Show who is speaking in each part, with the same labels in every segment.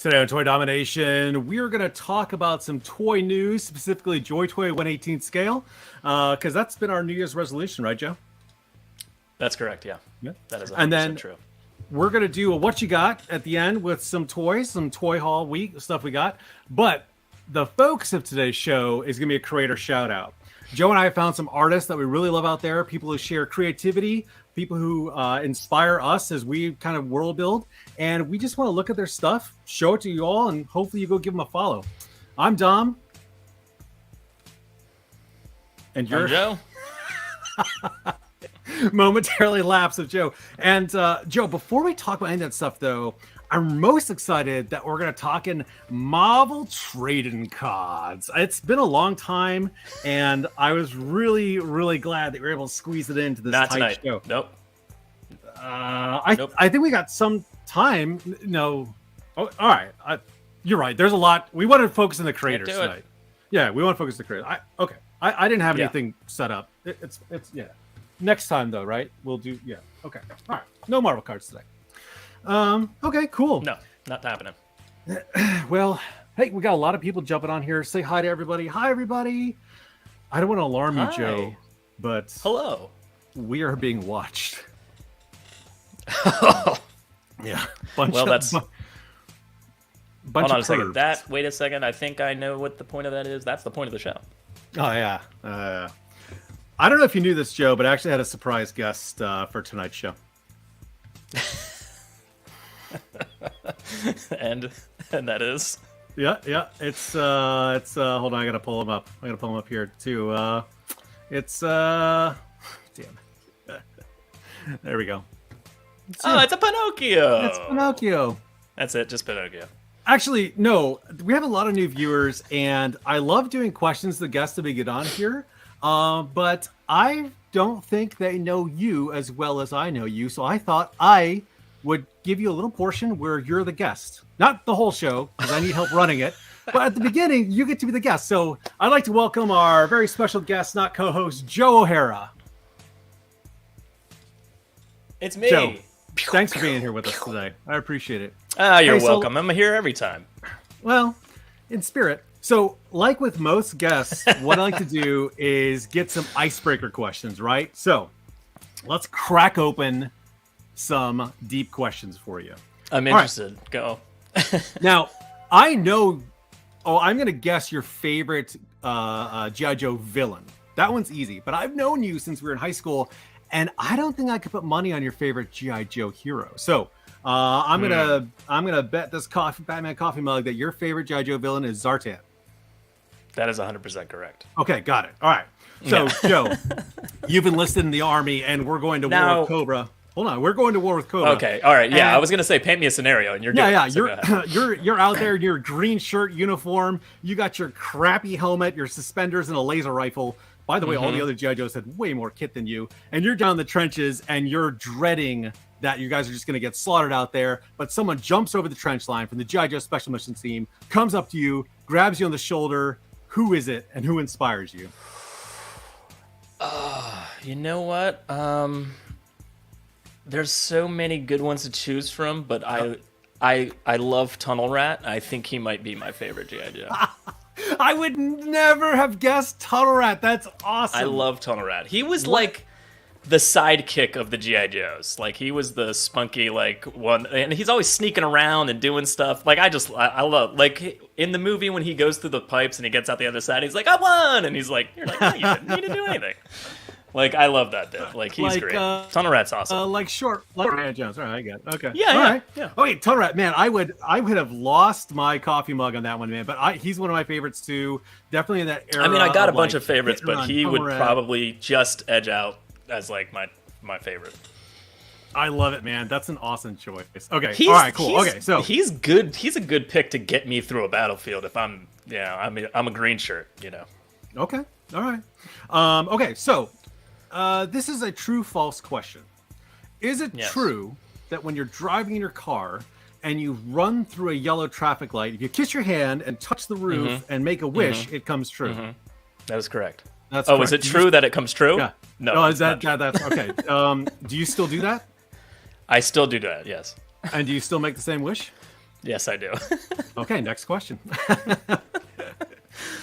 Speaker 1: Today on Toy Domination, we're going to talk about some toy news, specifically Joy Toy 1/18 scale, because that's been our New Year's resolution, right, Joe?
Speaker 2: That's correct, yeah. That is 100%
Speaker 1: and then
Speaker 2: true.
Speaker 1: We're going to do a what you got at the end with some toys, some toy haul week stuff we got. But the focus of today's show is going to be a creator shout out. Joe and I have found some artists that we really love out there, people who share creativity, people who inspire us as we kind of world build. And we just want to look at their stuff, show it to you all, and hopefully you go give them a follow. I'm Dom. And you're
Speaker 2: Joe.
Speaker 1: Momentarily lapse of Joe. And Joe, before we talk about any of that stuff, though, I'm most excited that we're going to talk in Marvel trading cards. It's been a long time, and I was really, really glad that we were able to squeeze it into this tight show.
Speaker 2: Nope.
Speaker 1: I think we got some time. No. Oh, all right. You're right. There's a lot. We wanted to focus on the creators tonight. Yeah, we want to focus on the creators. Okay. I didn't have anything set up. It's yeah. Next time, though, right? We'll do, yeah. Okay. All right. No Marvel cards today. Okay, cool.
Speaker 2: No, not happening.
Speaker 1: Well, hey, we got a lot of people jumping on here. Say hi to everybody. Hi, everybody. I don't want to alarm you, Joe, but
Speaker 2: hello.
Speaker 1: We are being watched. Yeah.
Speaker 2: Hold on a second. Wait a second. I think I know what the point of that is. That's the point of the show.
Speaker 1: Oh, yeah. I don't know if you knew this, Joe, but I actually had a surprise guest for tonight's show.
Speaker 2: and that is
Speaker 1: yeah it's hold on, I gotta pull him up here too. It's damn it. There we go.
Speaker 2: It's a Pinocchio. That's it, just Pinocchio.
Speaker 1: Actually, no, we have a lot of new viewers, and I love doing questions to the guests that we get on here, but I don't think they know you as well as I know you, so I thought I would give you a little portion where you're the guest. Not the whole show, because I need help running it. But at the beginning, you get to be the guest. So I'd like to welcome our very special guest, not co-host, Joe O'Hara.
Speaker 2: It's me.
Speaker 1: Joe, thanks for being here with us today. I appreciate it.
Speaker 2: You're welcome. I'm here every time.
Speaker 1: Well, in spirit. So, like with most guests, what I like to do is get some icebreaker questions, right? So, let's crack open some deep questions for you.
Speaker 2: I'm interested. Right. Go.
Speaker 1: Now, I know. Oh, I'm gonna guess your favorite G.I. Joe villain. That one's easy. But I've known you since we were in high school, and I don't think I could put money on your favorite G.I. Joe hero. So I'm gonna bet this Batman coffee mug that your favorite G.I. Joe villain is Zartan.
Speaker 2: That is 100% correct.
Speaker 1: Okay, got it. All right. So Joe, you've enlisted in the army, and we're going to war with Cobra. Hold on, we're going to war with Cobra.
Speaker 2: Okay, all right, yeah. I was gonna say, paint me a scenario, and you're doing it. So
Speaker 1: you're out there in your green shirt uniform. You got your crappy helmet, your suspenders, and a laser rifle. By the way, all the other G.I. Joes had way more kit than you, and you're down in the trenches, and you're dreading that you guys are just gonna get slaughtered out there. But someone jumps over the trench line from the G.I. Joe Special Missions team, comes up to you, grabs you on the shoulder. Who is it, and who inspires you?
Speaker 2: You know what? There's so many good ones to choose from, but I love Tunnel Rat. I think he might be my favorite G.I. Joe.
Speaker 1: I would never have guessed Tunnel Rat. That's awesome.
Speaker 2: I love Tunnel Rat. He was like the sidekick of the G.I. Joes. Like, he was the spunky, like, one, and he's always sneaking around and doing stuff. Like, I love, like, in the movie when he goes through the pipes and he gets out the other side, he's like, I won! And he's like, you're like, no, you didn't need to do anything. Like, I love that dude. Like, he's great. Tunnel Rat's awesome.
Speaker 1: Like Indiana Jones. All right, I get it. Okay.
Speaker 2: Yeah,
Speaker 1: all
Speaker 2: yeah,
Speaker 1: right.
Speaker 2: yeah.
Speaker 1: Oh, wait, Tunnel Rat, man, I would have lost my coffee mug on that one, man. But he's one of my favorites, too. Definitely in that era.
Speaker 2: I mean, I got a bunch of favorites, but he would probably just edge out as, like, my favorite.
Speaker 1: I love it, man. That's an awesome choice. Okay, all right, cool. Okay, so
Speaker 2: he's good. He's a good pick to get me through a battlefield if I'm a green shirt, you know.
Speaker 1: Okay, all right. Okay, so this is a true/false question. Is it true that when you're driving in your car and you run through a yellow traffic light, if you kiss your hand and touch the roof and make a wish, it comes true?
Speaker 2: That is correct.
Speaker 1: That's
Speaker 2: correct. Is it true that it comes true?
Speaker 1: Yeah.
Speaker 2: No.
Speaker 1: Is that's okay? Do you still do that?
Speaker 2: I still do that. Yes.
Speaker 1: And do you still make the same wish?
Speaker 2: Yes, I do.
Speaker 1: Okay, next question.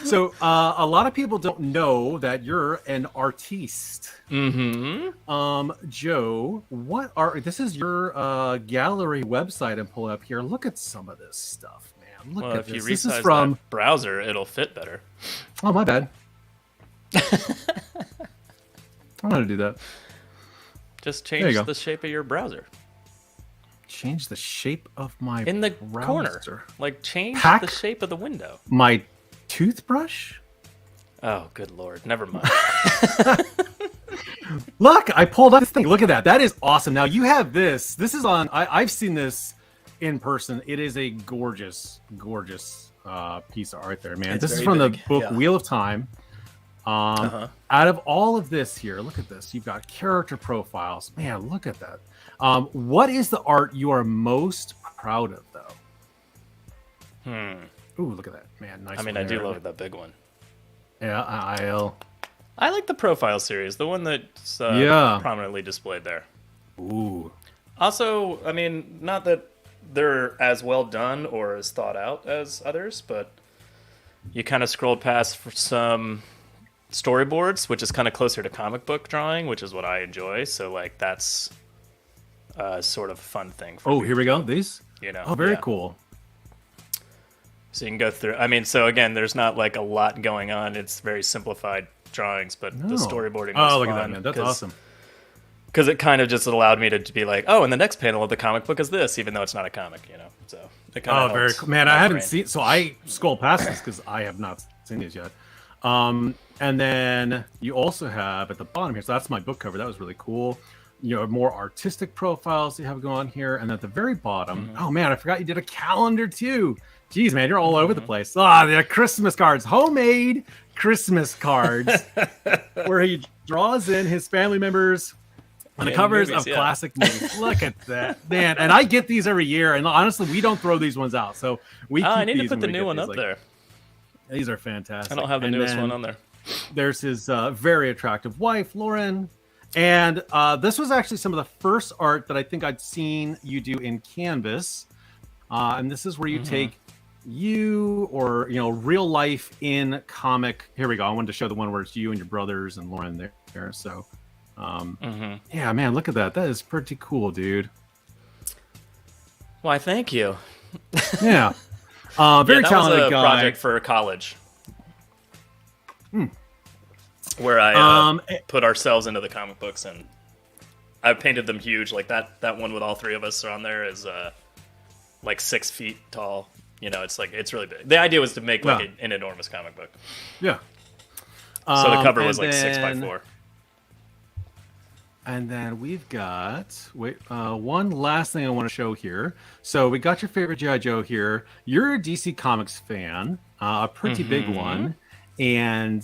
Speaker 1: So a lot of people don't know that you're an artiste. Joe, what are this is your gallery website and pull up here. Look at some of this stuff, man. Look
Speaker 2: Well,
Speaker 1: at
Speaker 2: if you
Speaker 1: this. This is
Speaker 2: resize
Speaker 1: from
Speaker 2: that browser, it'll fit better.
Speaker 1: Oh, my bad. I'm gonna do that.
Speaker 2: Just change the shape of your browser.
Speaker 1: Change the shape of my
Speaker 2: in the
Speaker 1: browser.
Speaker 2: corner. Like change the shape of the window.
Speaker 1: My toothbrush?
Speaker 2: Oh, good lord. Never mind.
Speaker 1: Look, I pulled up this thing. Look at that. That is awesome. Now you have this. This is on. I've seen this in person. It is a gorgeous, gorgeous piece of art there, man. This is from the book Wheel of Time. Out of all of this here, look at this. You've got character profiles. Man, look at that. What is the art you are most proud of, though? Ooh, look at that, man. Nice.
Speaker 2: I mean, I do love that big one.
Speaker 1: Yeah,
Speaker 2: I like the profile series, the one that's prominently displayed there.
Speaker 1: Ooh.
Speaker 2: Also, I mean, not that they're as well done or as thought out as others, but you kind of scrolled past for some storyboards, which is kind of closer to comic book drawing, which is what I enjoy. So, like, that's sort of a fun thing. For
Speaker 1: here we go. These?
Speaker 2: You know.
Speaker 1: Oh, very cool.
Speaker 2: So you can go through. I mean, so again, there's not like a lot going on. It's very simplified drawings, but the storyboarding was
Speaker 1: look
Speaker 2: fun.
Speaker 1: at that, man. That's awesome.
Speaker 2: Because it kind of just allowed me to be like, oh, and the next panel of the comic book is this, even though it's not a comic, you know. So it kind of
Speaker 1: very cool. Man, I haven't seen. So I scroll past this because I have not seen these yet. And then you also have at the bottom here. So that's my book cover. That was really cool. You know, more artistic profiles you have going on here, and at the very bottom, oh man, I forgot you did a calendar too. Jeez, man, you're all over the place. The Christmas cards, homemade Christmas cards, where he draws in his family members on the covers of classic movies. Look at that, man! And I get these every year, and honestly, we don't throw these ones out, so we.
Speaker 2: I need to put the new one up there.
Speaker 1: These are fantastic.
Speaker 2: I don't have the newest one on there.
Speaker 1: There's his very attractive wife, Lauren. And this was actually some of the first art that I think I'd seen you do in Canvas. And this is where you take you or, you know, real life in comic. Here we go. I wanted to show the one where it's you and your brothers and Lauren there. So, yeah, man, look at that. That is pretty cool, dude.
Speaker 2: Why, thank you.
Speaker 1: Yeah. Very talented
Speaker 2: was a
Speaker 1: guy.
Speaker 2: Project for college. Where I put ourselves into the comic books, and I painted them huge. Like that one with all three of us on there is like 6 feet tall. You know, it's really big. The idea was to make like an enormous comic book.
Speaker 1: Yeah.
Speaker 2: So the cover was like 6x4.
Speaker 1: And then we've got one last thing I want to show here. So we got your favorite G.I. Joe here. You're a DC Comics fan, a pretty big one. And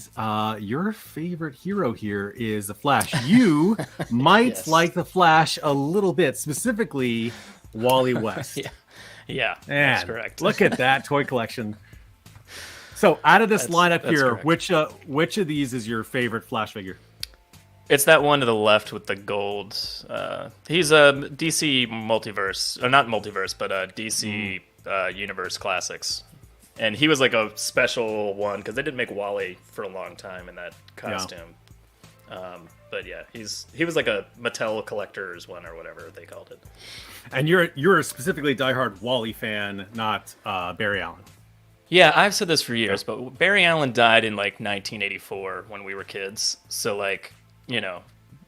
Speaker 1: your favorite hero here is the Flash. You might like the Flash a little bit, specifically Wally West.
Speaker 2: Yeah, that's correct.
Speaker 1: Look at that toy collection. So out of this lineup here, which of these is your favorite Flash figure?
Speaker 2: It's that one to the left with the gold. He's a DC multiverse, or not multiverse, but DC Universe Classics. And he was like a special one because they didn't make Wally for a long time in that costume. Yeah. But yeah, he was like a Mattel collector's one or whatever they called it.
Speaker 1: And you're specifically diehard Wally fan, not Barry Allen.
Speaker 2: Yeah, I've said this for years, but Barry Allen died in like 1984 when we were kids. So like, you know,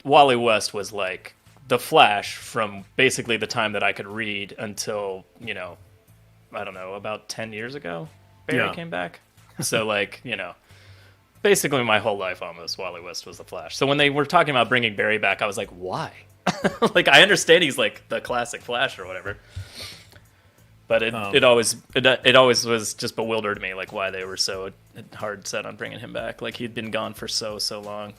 Speaker 2: Wally West was like the Flash from basically the time that I could read until, you know, I don't know, about 10 years ago, Barry came back. So, like, you know, basically my whole life almost, Wally West was the Flash. So when they were talking about bringing Barry back, I was like, why? Like, I understand he's like the classic Flash or whatever. But it always was just bewildered me, like, why they were so hard set on bringing him back. Like, he'd been gone for so long.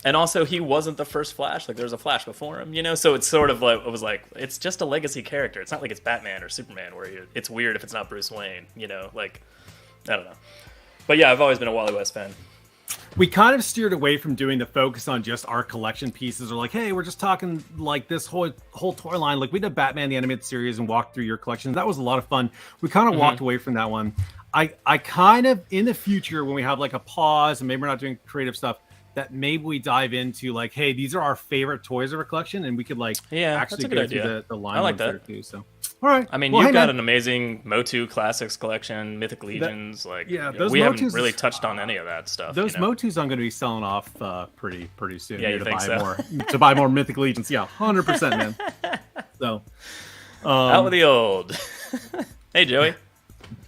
Speaker 2: And also, he wasn't the first Flash. Like, there was a Flash before him, you know? So it's sort of like, it was like, it's just a legacy character. It's not like it's Batman or Superman, where it's weird if it's not Bruce Wayne, you know? Like, I don't know. But yeah, I've always been a Wally West fan.
Speaker 1: we kind of steered away from doing the focus on just our collection pieces, or like, hey, we're just talking like this whole toy line. Like we did Batman the Animated Series and walked through your collection. That was a lot of fun. We kind of walked away from that one. I kind of, in the future, when we have like a pause and maybe we're not doing creative stuff, that maybe we dive into like, hey, these are our favorite toys of our collection, and we could like actually go through the line.
Speaker 2: I like that
Speaker 1: too. So, all right.
Speaker 2: I mean, you've got an amazing Motu Classics collection, Mythic Legions.
Speaker 1: Those
Speaker 2: we
Speaker 1: Motus,
Speaker 2: haven't really touched on any of that stuff.
Speaker 1: Those Motus I'm going to be selling off pretty soon.
Speaker 2: Yeah, you think so?
Speaker 1: To buy more Mythic Legions. Yeah, 100%, man. So,
Speaker 2: out with the old. Hey, Joey.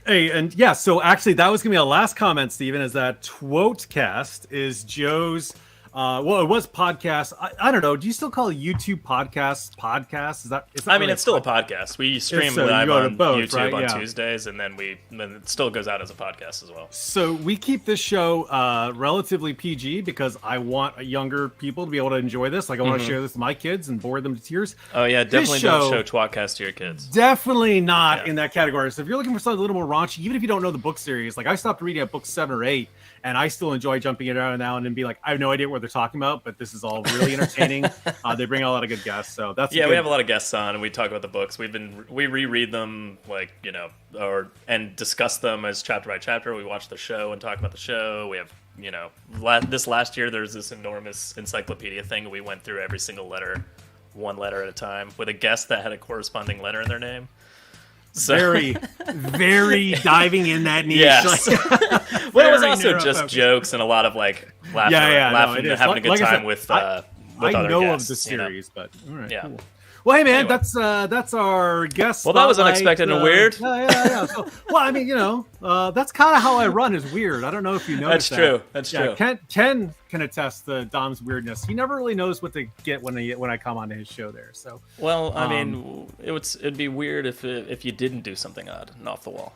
Speaker 1: Hey, and yeah, so actually that was going to be our last comment, Steven, is that Twotecast is Joe's, well, it was podcast. I don't know. Do you still call it YouTube podcast? Is that
Speaker 2: I mean, it's still a podcast. We stream live on YouTube on Tuesdays, and then it still goes out as a podcast as well.
Speaker 1: So we keep this show relatively PG because I want younger people to be able to enjoy this. Like I want to share this with my kids and bore them to tears.
Speaker 2: Oh yeah, definitely don't show Twatcast to your kids.
Speaker 1: Definitely not in that category. So if you're looking for something a little more raunchy, even if you don't know the book series, like I stopped reading at book 7 or 8, and I still enjoy jumping in around now and then be like, I have no idea what they're talking about, but this is all really entertaining. They bring a lot of good guests, so that's
Speaker 2: we have a lot of guests on, and we talk about the books. We reread them, like and discuss them as chapter by chapter. We watch the show and talk about the show. We have this last year there's this enormous encyclopedia thing. We went through every single letter, one letter at a time, with a guest that had a corresponding letter in their name. So.
Speaker 1: Very diving in that niche.
Speaker 2: Yes. Well, it was also just jokes and a lot of like laughing and having a good time with other guests.
Speaker 1: I know of the series, but all right, cool. Well, hey man, anyway. that's our guest.
Speaker 2: Well, that was unexpected and weird.
Speaker 1: Yeah. So, well, I mean, that's kind of how I run. Is weird. I don't know if you noticed.
Speaker 2: That's true.
Speaker 1: Ken can attest to Dom's weirdness. He never really knows what to get when I come onto his show there. So,
Speaker 2: well, I mean, it'd be weird if you didn't do something odd and off the wall.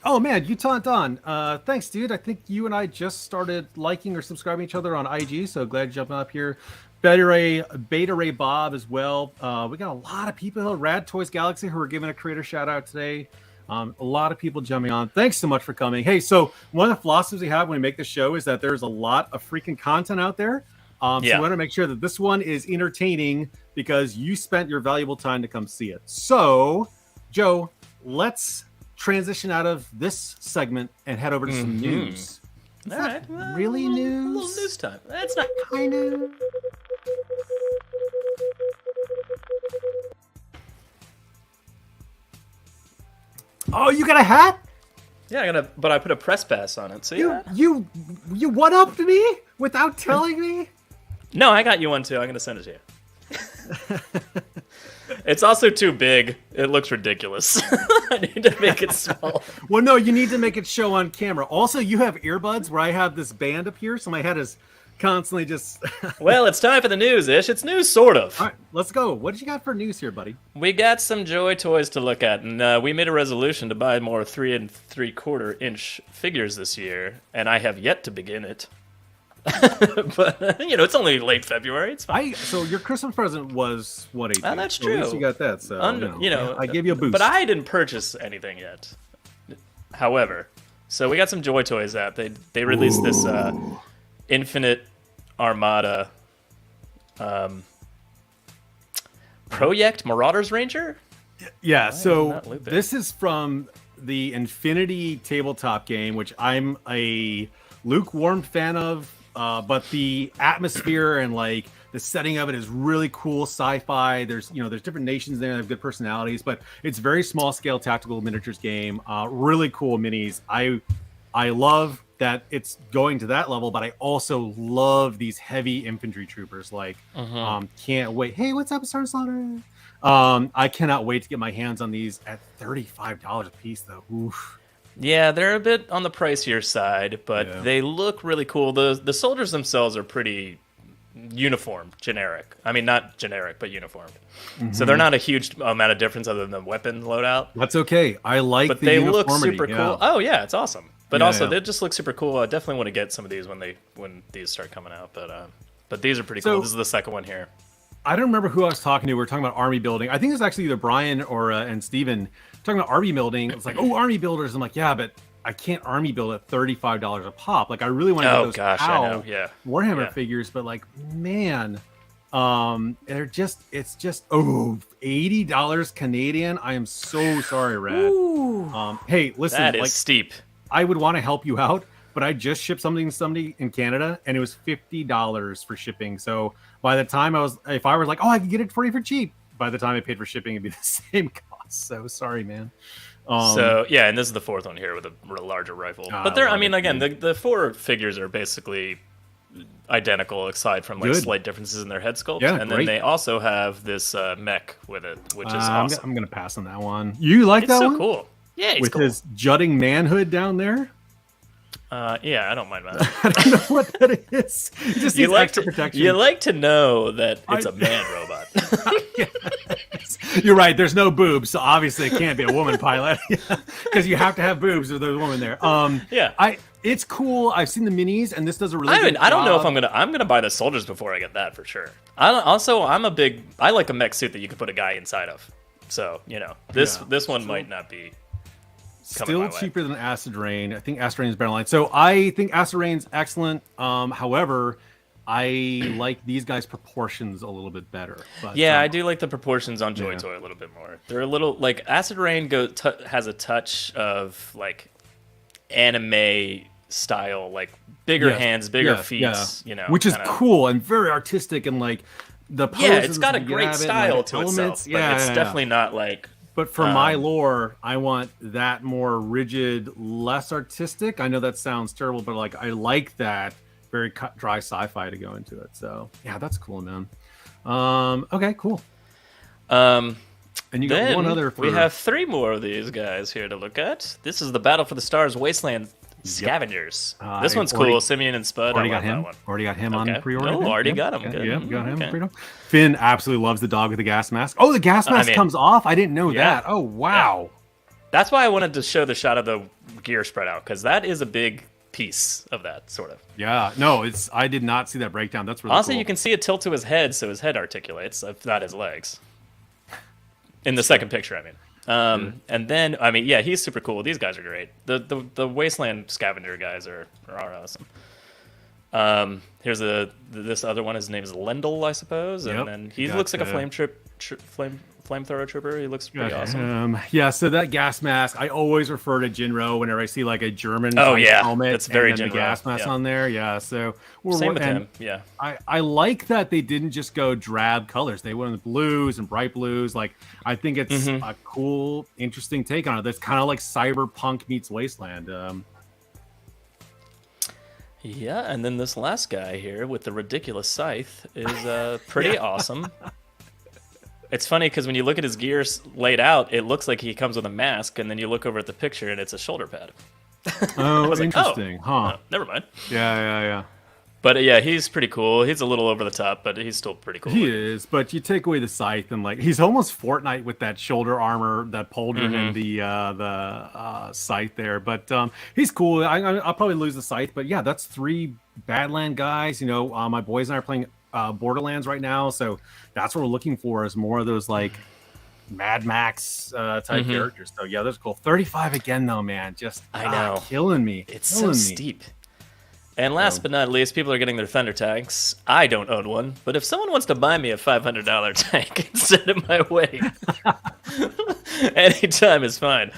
Speaker 1: Oh man, Utah Don. Thanks, dude. I think you and I just started liking or subscribing to each other on IG. So glad you're jumping up here. Beta Ray Bob as well. We got a lot of people. Rad Toys Galaxy who are giving a creator shout out today. A lot of people jumping on. Thanks so much for coming. Hey, so one of the philosophies we have when we make the show is that there's a lot of freaking content out there. So we want to make sure that this one is entertaining because you spent your valuable time to come see it. So, Joe, let's transition out of this segment and head over to some news.
Speaker 2: All right.
Speaker 1: Really news?
Speaker 2: A little news time. That's not
Speaker 1: kind of. Oh, you got a hat?
Speaker 2: Yeah, but I put a press pass on it. So
Speaker 1: you one-upped me without telling me?
Speaker 2: No, I got you one too. I'm gonna send it to you. It's also too big. It looks ridiculous. I need to make it small.
Speaker 1: Well, no, you need to make it show on camera. Also, you have earbuds where I have this band up here, so my head is constantly just...
Speaker 2: Well, it's time for the news, Ish. It's news, sort of.
Speaker 1: All right, let's go. What did you got for news here, buddy?
Speaker 2: We got some Joey toys to look at, and we made a resolution to buy more 3 3/4 inch figures this year, and I have yet to begin it. But it's only late February. It's fine.
Speaker 1: So your Christmas present was what, 18?
Speaker 2: That's true.
Speaker 1: At least you got that. So I gave you a boost.
Speaker 2: But I didn't purchase anything yet. However, so we got some Joy toys out. They released this Infinite Armada Project Marauders Ranger.
Speaker 1: Yeah. So this is from the Infinity tabletop game, which I'm a lukewarm fan of. But the atmosphere and like the setting of it is really cool sci-fi. There's different nations there that have good personalities, but it's very small scale tactical miniatures game. Really cool minis. I love that it's going to that level, but I also love these heavy infantry troopers. Like, can't wait. Hey, what's up, Star Slaughter? I cannot wait to get my hands on these at $35 a piece, though. Oof.
Speaker 2: Yeah, they're a bit on the pricier side, but they look really cool. The soldiers themselves are pretty uniform, generic. I mean, not generic, but uniformed. So they're not a huge amount of difference other than the weapon loadout.
Speaker 1: That's okay. I like
Speaker 2: but
Speaker 1: the
Speaker 2: they
Speaker 1: uniformity.
Speaker 2: Look super cool. Oh yeah, it's awesome. But they just look super cool. I definitely want to get some of these when these start coming out. But these are pretty cool. This is the second one here.
Speaker 1: I don't remember who I was talking to. We were talking about army building. I think it's actually either Brian or and Steven talking about army building. It's like, oh, army builders. I'm like, yeah, but I can't army build at $35 a pop. Like I really want to get
Speaker 2: Oh
Speaker 1: those
Speaker 2: gosh, I know. Yeah.
Speaker 1: Warhammer
Speaker 2: Yeah.
Speaker 1: figures, but like man, it's just $80 Canadian. I am so sorry, Red.
Speaker 2: Ooh,
Speaker 1: Hey, listen,
Speaker 2: that is
Speaker 1: like
Speaker 2: steep.
Speaker 1: I would want to help you out, but I just shipped something to somebody in Canada and it was $50 for shipping. So by the time if I was like, oh, I can get it for you for cheap, by the time I paid for shipping, it'd be the same cost. So sorry, man.
Speaker 2: So yeah, and this is the fourth one here with a larger rifle. But they're, I mean, again, the four figures are basically identical, aside from like slight differences in their head sculpt.
Speaker 1: Yeah,
Speaker 2: and then they also have this mech with it, which is awesome.
Speaker 1: I'm gonna pass on that one. You like that one?
Speaker 2: It's so cool. Yeah, it's
Speaker 1: with
Speaker 2: cool.
Speaker 1: his jutting manhood down there.
Speaker 2: Yeah, I don't mind that.
Speaker 1: I don't know what that is. Just
Speaker 2: you like
Speaker 1: extra protection.
Speaker 2: You like to know that it's a man robot.
Speaker 1: Yes. You're right. There's no boobs, so obviously it can't be a woman pilot because you have to have boobs if there's a woman there.
Speaker 2: Yeah,
Speaker 1: it's cool. I've seen the minis, and this does a really good job.
Speaker 2: I don't know if I'm gonna buy the soldiers before I get that for sure. I like a mech suit that you could put a guy inside of. So this one might not be.
Speaker 1: Still cheaper than Acid Rain. I think Acid Rain is better line. So I think Acid Rain's excellent. However, I like these guys' proportions a little bit better. But,
Speaker 2: yeah, I do like the proportions on Joy Toy a little bit more. They're a little like Acid Rain has a touch of like anime style, like bigger hands, bigger feet. Yeah.
Speaker 1: Which is cool and very artistic and like the poses.
Speaker 2: Yeah, it's got a great style to itself. But it's definitely not like.
Speaker 1: But for my lore, I want that more rigid, less artistic. I know that sounds terrible, but like I like that very cut dry sci-fi to go into it. So yeah, that's cool, man. Okay, cool.
Speaker 2: And
Speaker 1: you got one other.
Speaker 2: We have three more of these guys here to look at. This is the Battle for the Stars Wasteland Scavengers. This one's cool. Simeon and Spud.
Speaker 1: Already got him. Already got him on pre-order.
Speaker 2: No, already got him. Good.
Speaker 1: Yeah, got him. Okay. Finn absolutely loves the dog with the gas mask. Oh, the gas mask comes off. I didn't know that. Oh, wow.
Speaker 2: Yeah. That's why I wanted to show the shot of the gear spread out because that is a big piece of that sort of.
Speaker 1: Yeah. No, I did not see that breakdown. That's really
Speaker 2: honestly
Speaker 1: cool.
Speaker 2: You can see a tilt to his head, so his head articulates, if not his legs. In the second picture, I mean. And then, I mean, yeah, he's super cool. These guys are great. The Wasteland Scavenger guys are awesome. Here's this other one. His name is Lendl, I suppose. And then he looks like a flamethrower trooper. He looks pretty awesome.
Speaker 1: Yeah, so that gas mask, I always refer to Jinro whenever I see like a German
Speaker 2: helmet. That's very
Speaker 1: Jinro. The gas mask on there. Yeah, so
Speaker 2: same with him. Yeah,
Speaker 1: I like that they didn't just go drab colors. They went with blues and bright blues. Like I think it's a cool, interesting take on it. That's kind of like cyberpunk meets Wasteland.
Speaker 2: Yeah, and then this last guy here with the ridiculous scythe is pretty awesome. It's funny because when you look at his gear laid out, it looks like he comes with a mask, and then you look over at the picture, and it's a shoulder pad.
Speaker 1: Oh, interesting. Huh.
Speaker 2: Never mind.
Speaker 1: Yeah.
Speaker 2: But yeah, he's pretty cool. He's a little over the top, but he's still pretty cool.
Speaker 1: He is, but you take away the scythe, and like he's almost Fortnite with that shoulder armor, that pauldron, and the scythe there. But he's cool. I'll probably lose the scythe, but yeah, that's three Badland guys. My boys and I are playing Borderlands right now, so that's what we're looking for is more of those like Mad Max type characters. So yeah, that's cool. 35 again though, man. Just
Speaker 2: I know,
Speaker 1: killing me.
Speaker 2: It's so steep. And last but not least, people are getting their Thunder tanks. I don't own one, but if someone wants to buy me a $500 tank and send it my way, anytime is fine.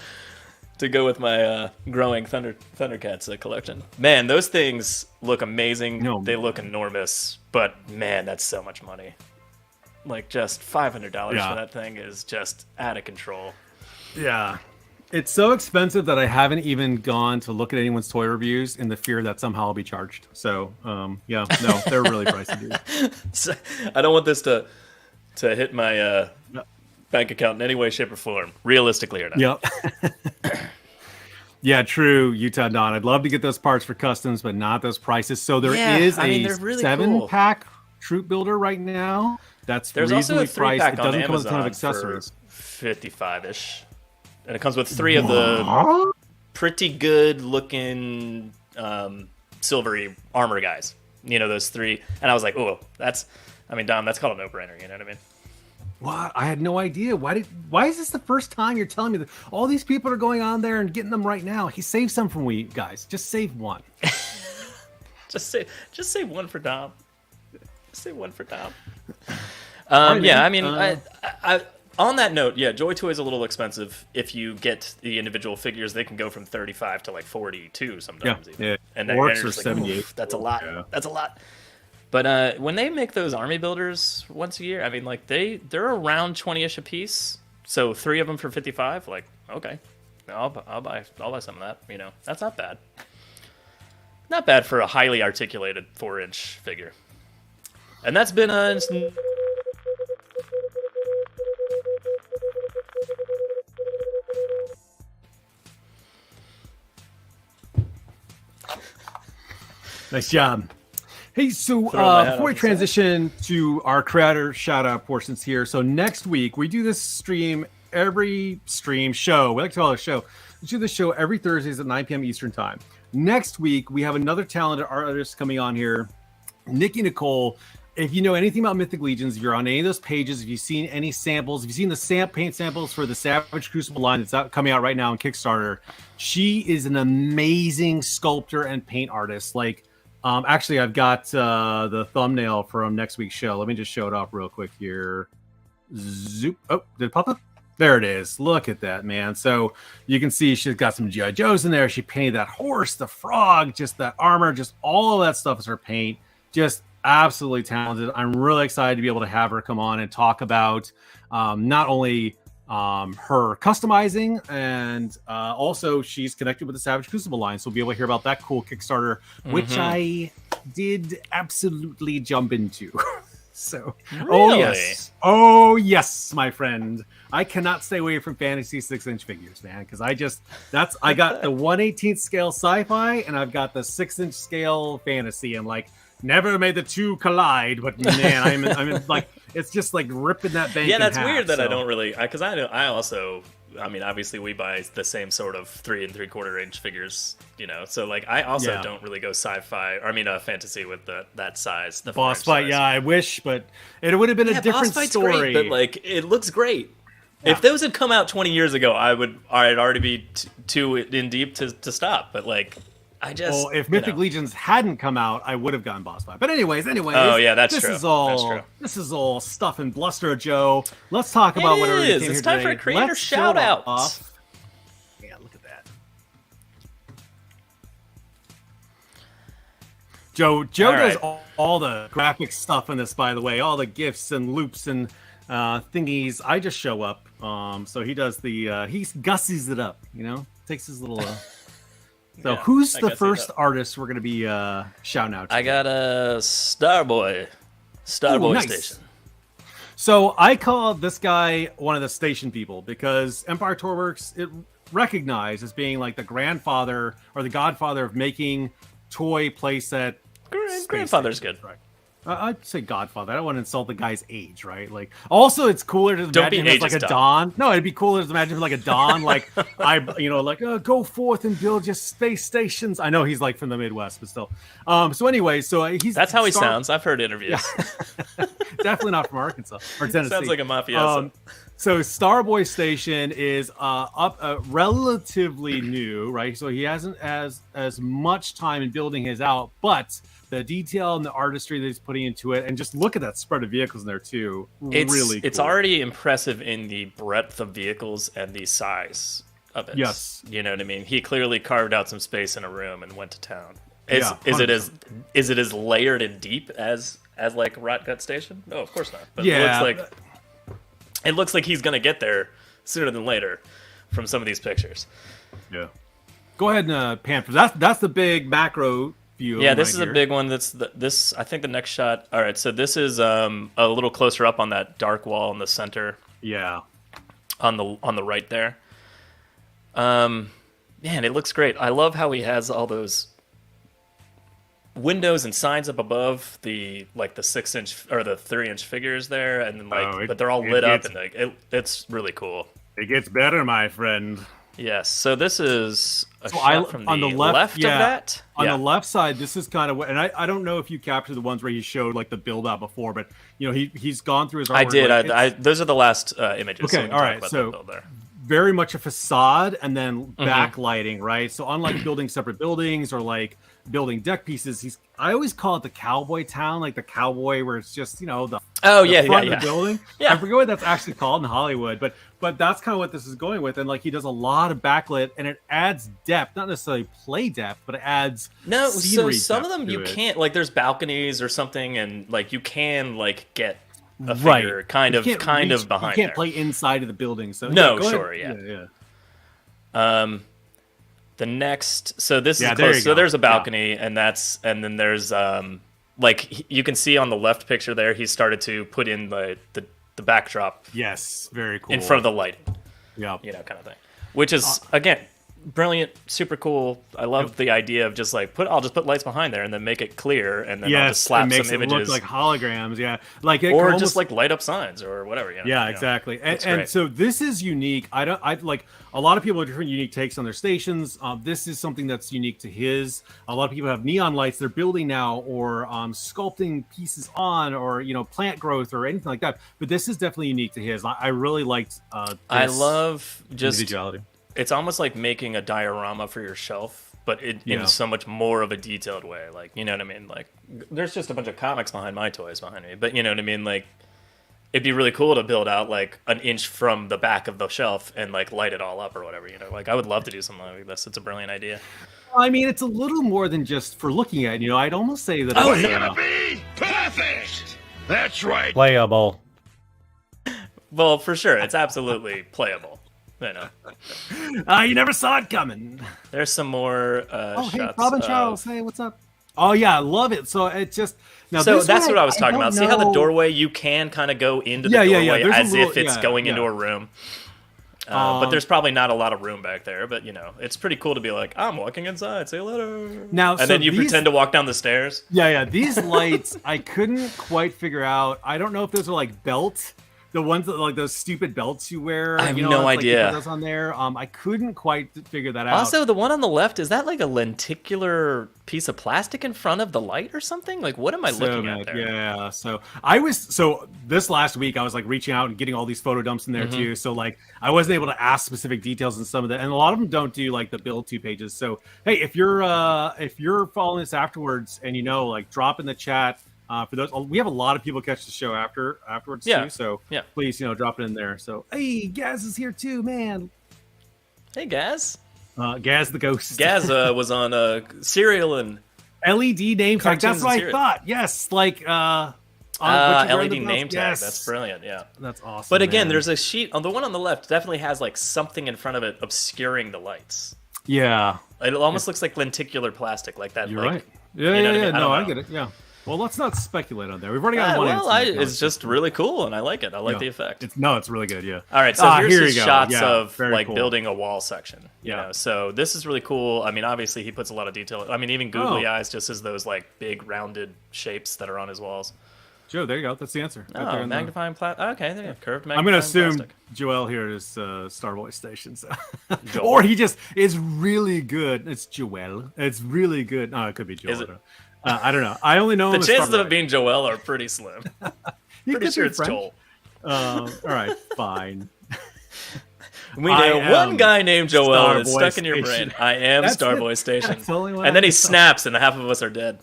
Speaker 2: To go with my growing Thundercats collection. Man, those things look amazing. They look enormous, but man, that's so much money. Like just $500 for that thing is just out of control.
Speaker 1: Yeah. It's so expensive that I haven't even gone to look at anyone's toy reviews in the fear that somehow I'll be charged. So, they're really pricey, dude.
Speaker 2: So, I don't want this to hit my bank account in any way, shape, or form, realistically or not.
Speaker 1: Yep. Yeah, true, Utah Don. I'd love to get those parts for customs, but not those prices. So there is a
Speaker 2: really
Speaker 1: 7-pack troop builder right now. There's reasonably priced. It doesn't come with a ton of accessories.
Speaker 2: 55-ish. And it comes with 3 of the pretty good looking silvery armor guys. Those 3. And I was like, oh, Dom, that's called a no-brainer. You know what I mean?
Speaker 1: What? I had no idea. Why is this the first time you're telling me that all these people are going on there and getting them right now? He saved some from we guys. Just save one.
Speaker 2: Just say one for Dom. Just say one for Dom.
Speaker 1: Right,
Speaker 2: yeah,
Speaker 1: man.
Speaker 2: I mean, I on that note, yeah, Joy Toy is a little expensive. If you get the individual figures, they can go from 35 to like 42 sometimes.
Speaker 1: Yeah,
Speaker 2: even.
Speaker 1: yeah.
Speaker 2: And
Speaker 1: Orcs
Speaker 2: they're
Speaker 1: are 78.
Speaker 2: Like, that's a lot.
Speaker 1: Yeah.
Speaker 2: That's a lot. But when they make those army builders once a year, I mean, like they're around 20ish a piece. So 3 of them for 55. Like, okay, I'll buy some of that. You know, that's not bad. Not bad for a highly articulated 4-inch figure. And that's been
Speaker 1: Nice job. Hey, so
Speaker 2: my hat
Speaker 1: before we
Speaker 2: off the
Speaker 1: transition to our creator shout out portions here, so next week we do this show. We like to call it a show. We do this show every Thursdays at 9 p.m. Eastern time. Next week we have another talented artist coming on here, Nikki Nicole. If you know anything about Mythic Legions, if you're on any of those pages, if you've seen any samples, if you've seen the paint samples for the Savage Crucible line that's coming out right now on Kickstarter, she is an amazing sculptor and paint artist. Like, actually, I've got the thumbnail from next week's show. Let me just show it up real quick here. Zoop. Oh, did it pop up? There it is. Look at that, man. So you can see she's got some G.I. Joes in there. She painted that horse, the frog, just that armor, just all of that stuff is her paint. Just absolutely talented. I'm really excited to be able to have her come on and talk about not only her customizing, and also she's connected with the Savage Crucible line, so we'll be able to hear about that cool Kickstarter, which I did absolutely jump into. So,
Speaker 2: Really?
Speaker 1: oh yes, my friend, I cannot stay away from fantasy 6-inch figures, man, because I got the 1/18 scale sci-fi and I've got the 6-inch scale fantasy, and like never made the two collide, but man, I'm in, like, it's just like ripping that bank.
Speaker 2: Yeah, that's
Speaker 1: in half,
Speaker 2: weird that
Speaker 1: so.
Speaker 2: I don't really, because I also, I mean, obviously we buy the same sort of 3 3/4 inch figures, you know. So like, I also don't really go sci-fi, or I mean, fantasy with that size. The
Speaker 1: boss fight, yeah, I wish, but it would have been a different story.
Speaker 2: Great, but like, it looks great. Yeah. If those had come out 20 years ago, I'd already be too in deep to stop. But like, well,
Speaker 1: if Mythic Legions hadn't come out, I would have gone boss fight. But anyways.
Speaker 2: Oh yeah, that's
Speaker 1: this
Speaker 2: true.
Speaker 1: Is all,
Speaker 2: that's true.
Speaker 1: This is all stuff and bluster, Joe. Let's talk about whatever we came
Speaker 2: It's
Speaker 1: here
Speaker 2: time
Speaker 1: today.
Speaker 2: for a creator shout out.
Speaker 1: Yeah, look at that. Joe does all the graphic stuff in this, by the way, all the gifs and loops and thingies. I just show up. So he does he gussies it up, you know, takes his little. So who's the first artist we're going to be shouting out to?
Speaker 2: I got a Starboy
Speaker 1: nice.
Speaker 2: Station.
Speaker 1: So I call this guy one of the station people because Empire Toyworks it recognized as being like the grandfather or the godfather of making toy playset.
Speaker 2: Grandfather's good.
Speaker 1: Right. I'd say godfather. I don't want to insult the guy's age, right? Like, also it's cooler to imagine him as like a Don. No, it'd be cooler to imagine him like a Don. Like go forth and build your space stations. I know he's like from the Midwest, but still. So anyway, that's
Speaker 2: how he sounds. I've heard interviews.
Speaker 1: Yeah. Definitely not from Arkansas or Tennessee.
Speaker 2: Sounds like a mafioso.
Speaker 1: So Starboy Station is relatively new, right? So he hasn't as much time in building his out, but the detail and the artistry that he's putting into it, and just look at that spread of vehicles in there too. Really cool.
Speaker 2: It's already impressive in the breadth of vehicles and the size of it.
Speaker 1: Yes.
Speaker 2: You know what I mean? He clearly carved out some space in a room and went to town. Is it as layered and deep as like Rot Gut Station? No, of course not. But it looks like he's gonna get there sooner than later from some of these pictures.
Speaker 1: Yeah. Go ahead and pan for that. That's the big macro view.
Speaker 2: Yeah, this is a big one. This I think the next shot. All right, so this is a little closer up on that dark wall in the center.
Speaker 1: Yeah.
Speaker 2: On the right there. Man, it looks great. I love how he has all those windows and signs up above the 6-inch or the 3-inch figures there, and then but they're all lit up, and it's really cool.
Speaker 1: It gets better, my friend.
Speaker 2: Yes. So this is a
Speaker 1: So
Speaker 2: shot from
Speaker 1: on the
Speaker 2: left of that.
Speaker 1: On the left side, this is kind of what, and I don't know if you captured the ones where he showed like the build out before, but you know he's gone through his artwork.
Speaker 2: I did.
Speaker 1: Like,
Speaker 2: those are the last images.
Speaker 1: Okay,
Speaker 2: so
Speaker 1: all right. So very much a facade and then backlighting, right? So unlike building separate buildings or like building deck pieces, I always call it the cowboy town, like the cowboy where it's just, you know, the front of the building. I forget what that's actually called in Hollywood, but that's kind of what this is going with. And like he does a lot of backlit and it adds depth, not necessarily play depth, but it adds
Speaker 2: so some of them you can't, like there's balconies or something, and like you can like get a figure kind of behind there.
Speaker 1: You can't play inside of the building. So
Speaker 2: yeah. The next, so this is close. So there's a balcony, and then there's like you can see on the left picture there, he started to put in the backdrop.
Speaker 1: Yes, very cool.
Speaker 2: In front of the lighting.
Speaker 1: Yeah,
Speaker 2: you know, kind of thing. Which is again brilliant, super cool. I love the idea of just like I'll just put lights behind there and then make it clear, and then I'll just slap some images.
Speaker 1: It look like holograms, like it
Speaker 2: or just like light up signs or whatever. You know,
Speaker 1: yeah, exactly. And so this is unique. I like a lot of people have different unique takes on their stations. This is something that's unique to his. A lot of people have neon lights they're building now, or sculpting pieces on, or you know, plant growth or anything like that. But this is definitely unique to his. I really liked.
Speaker 2: I love just
Speaker 1: individuality.
Speaker 2: It's almost like making a diorama for your shelf, but in so much more of a detailed way. Like, you know what I mean? Like, there's just a bunch of comics behind my toys behind me, but you know what I mean? Like, it'd be really cool to build out like an inch from the back of the shelf and like light it all up or whatever, you know? Like, I would love to do something like this. It's a brilliant idea.
Speaker 1: I mean, it's a little more than just for looking at, you know, I'd almost say that
Speaker 3: it's gonna be perfect. That's right.
Speaker 1: Playable.
Speaker 2: Well, for sure. It's absolutely playable. You know.
Speaker 1: You never saw it coming.
Speaker 2: There's some more shots.
Speaker 1: Hey, Robin Charles, hey, what's up? Oh yeah, I love it. So it just
Speaker 2: that's what I was talking about. See how the doorway, you can kind of go into the doorway as if it's going into a room. But there's probably not a lot of room back there. But you know, it's pretty cool to be like, I'm walking inside. Say hello.
Speaker 1: Now,
Speaker 2: and then you pretend to walk down the stairs.
Speaker 1: Yeah. These lights, I couldn't quite figure out. I don't know if those are like belt. The ones that like those stupid belts you wear.
Speaker 2: I have no idea.
Speaker 1: Like, those on there. I couldn't quite figure that out.
Speaker 2: Also, the one on the left, is that like a lenticular piece of plastic in front of the light or something? Like, what am I looking at there?
Speaker 1: Yeah. So this last week I was like reaching out and getting all these photo dumps in there too. So like I wasn't able to ask specific details in some of that, and a lot of them don't do like the build 2 pages. So hey, if you're following this afterwards and you know, like drop in the chat. For those, we have a lot of people catch the show afterwards too. So please, you know, drop it in there. So hey, Gaz is here too, man.
Speaker 2: Hey, Gaz.
Speaker 1: Gaz the ghost.
Speaker 2: Gaz was on Serial and
Speaker 1: LED name tag. That's what I thought. Yes, like
Speaker 2: LED name tag. Yes. That's brilliant. Yeah,
Speaker 1: that's awesome.
Speaker 2: But again, there's a sheet on the one on the left. Definitely has like something in front of it obscuring the lights.
Speaker 1: Yeah,
Speaker 2: it almost looks like lenticular plastic, like that.
Speaker 1: You're
Speaker 2: like,
Speaker 1: right. Yeah,
Speaker 2: you know
Speaker 1: yeah.
Speaker 2: I mean?
Speaker 1: No, I get it. Yeah. Well, let's not speculate on there. We've already got one.
Speaker 2: It's just really cool, and I like it. I like the effect.
Speaker 1: It's really good. Yeah.
Speaker 2: All right, so here's some shots of
Speaker 1: like
Speaker 2: building a wall section. You know, so this is really cool. I mean, obviously he puts a lot of detail. I mean, even Googly Eyes just has those like big rounded shapes that are on his walls.
Speaker 1: Joe, there you go. That's the answer.
Speaker 2: Right magnifying okay, there you go. Curved magnifying.
Speaker 1: I'm going to assume Joel here is Starboy Station, so. Or he just is really good. It's Joel. It's really good. No, it could be Joel. I don't know. I only know
Speaker 2: the chances of it being Joel are pretty slim. Pretty sure it's Joel.
Speaker 1: All right, fine.
Speaker 2: We know one guy named Joel. It's stuck in your brain. I am Starboy Station. And then he snaps, and half of us are dead.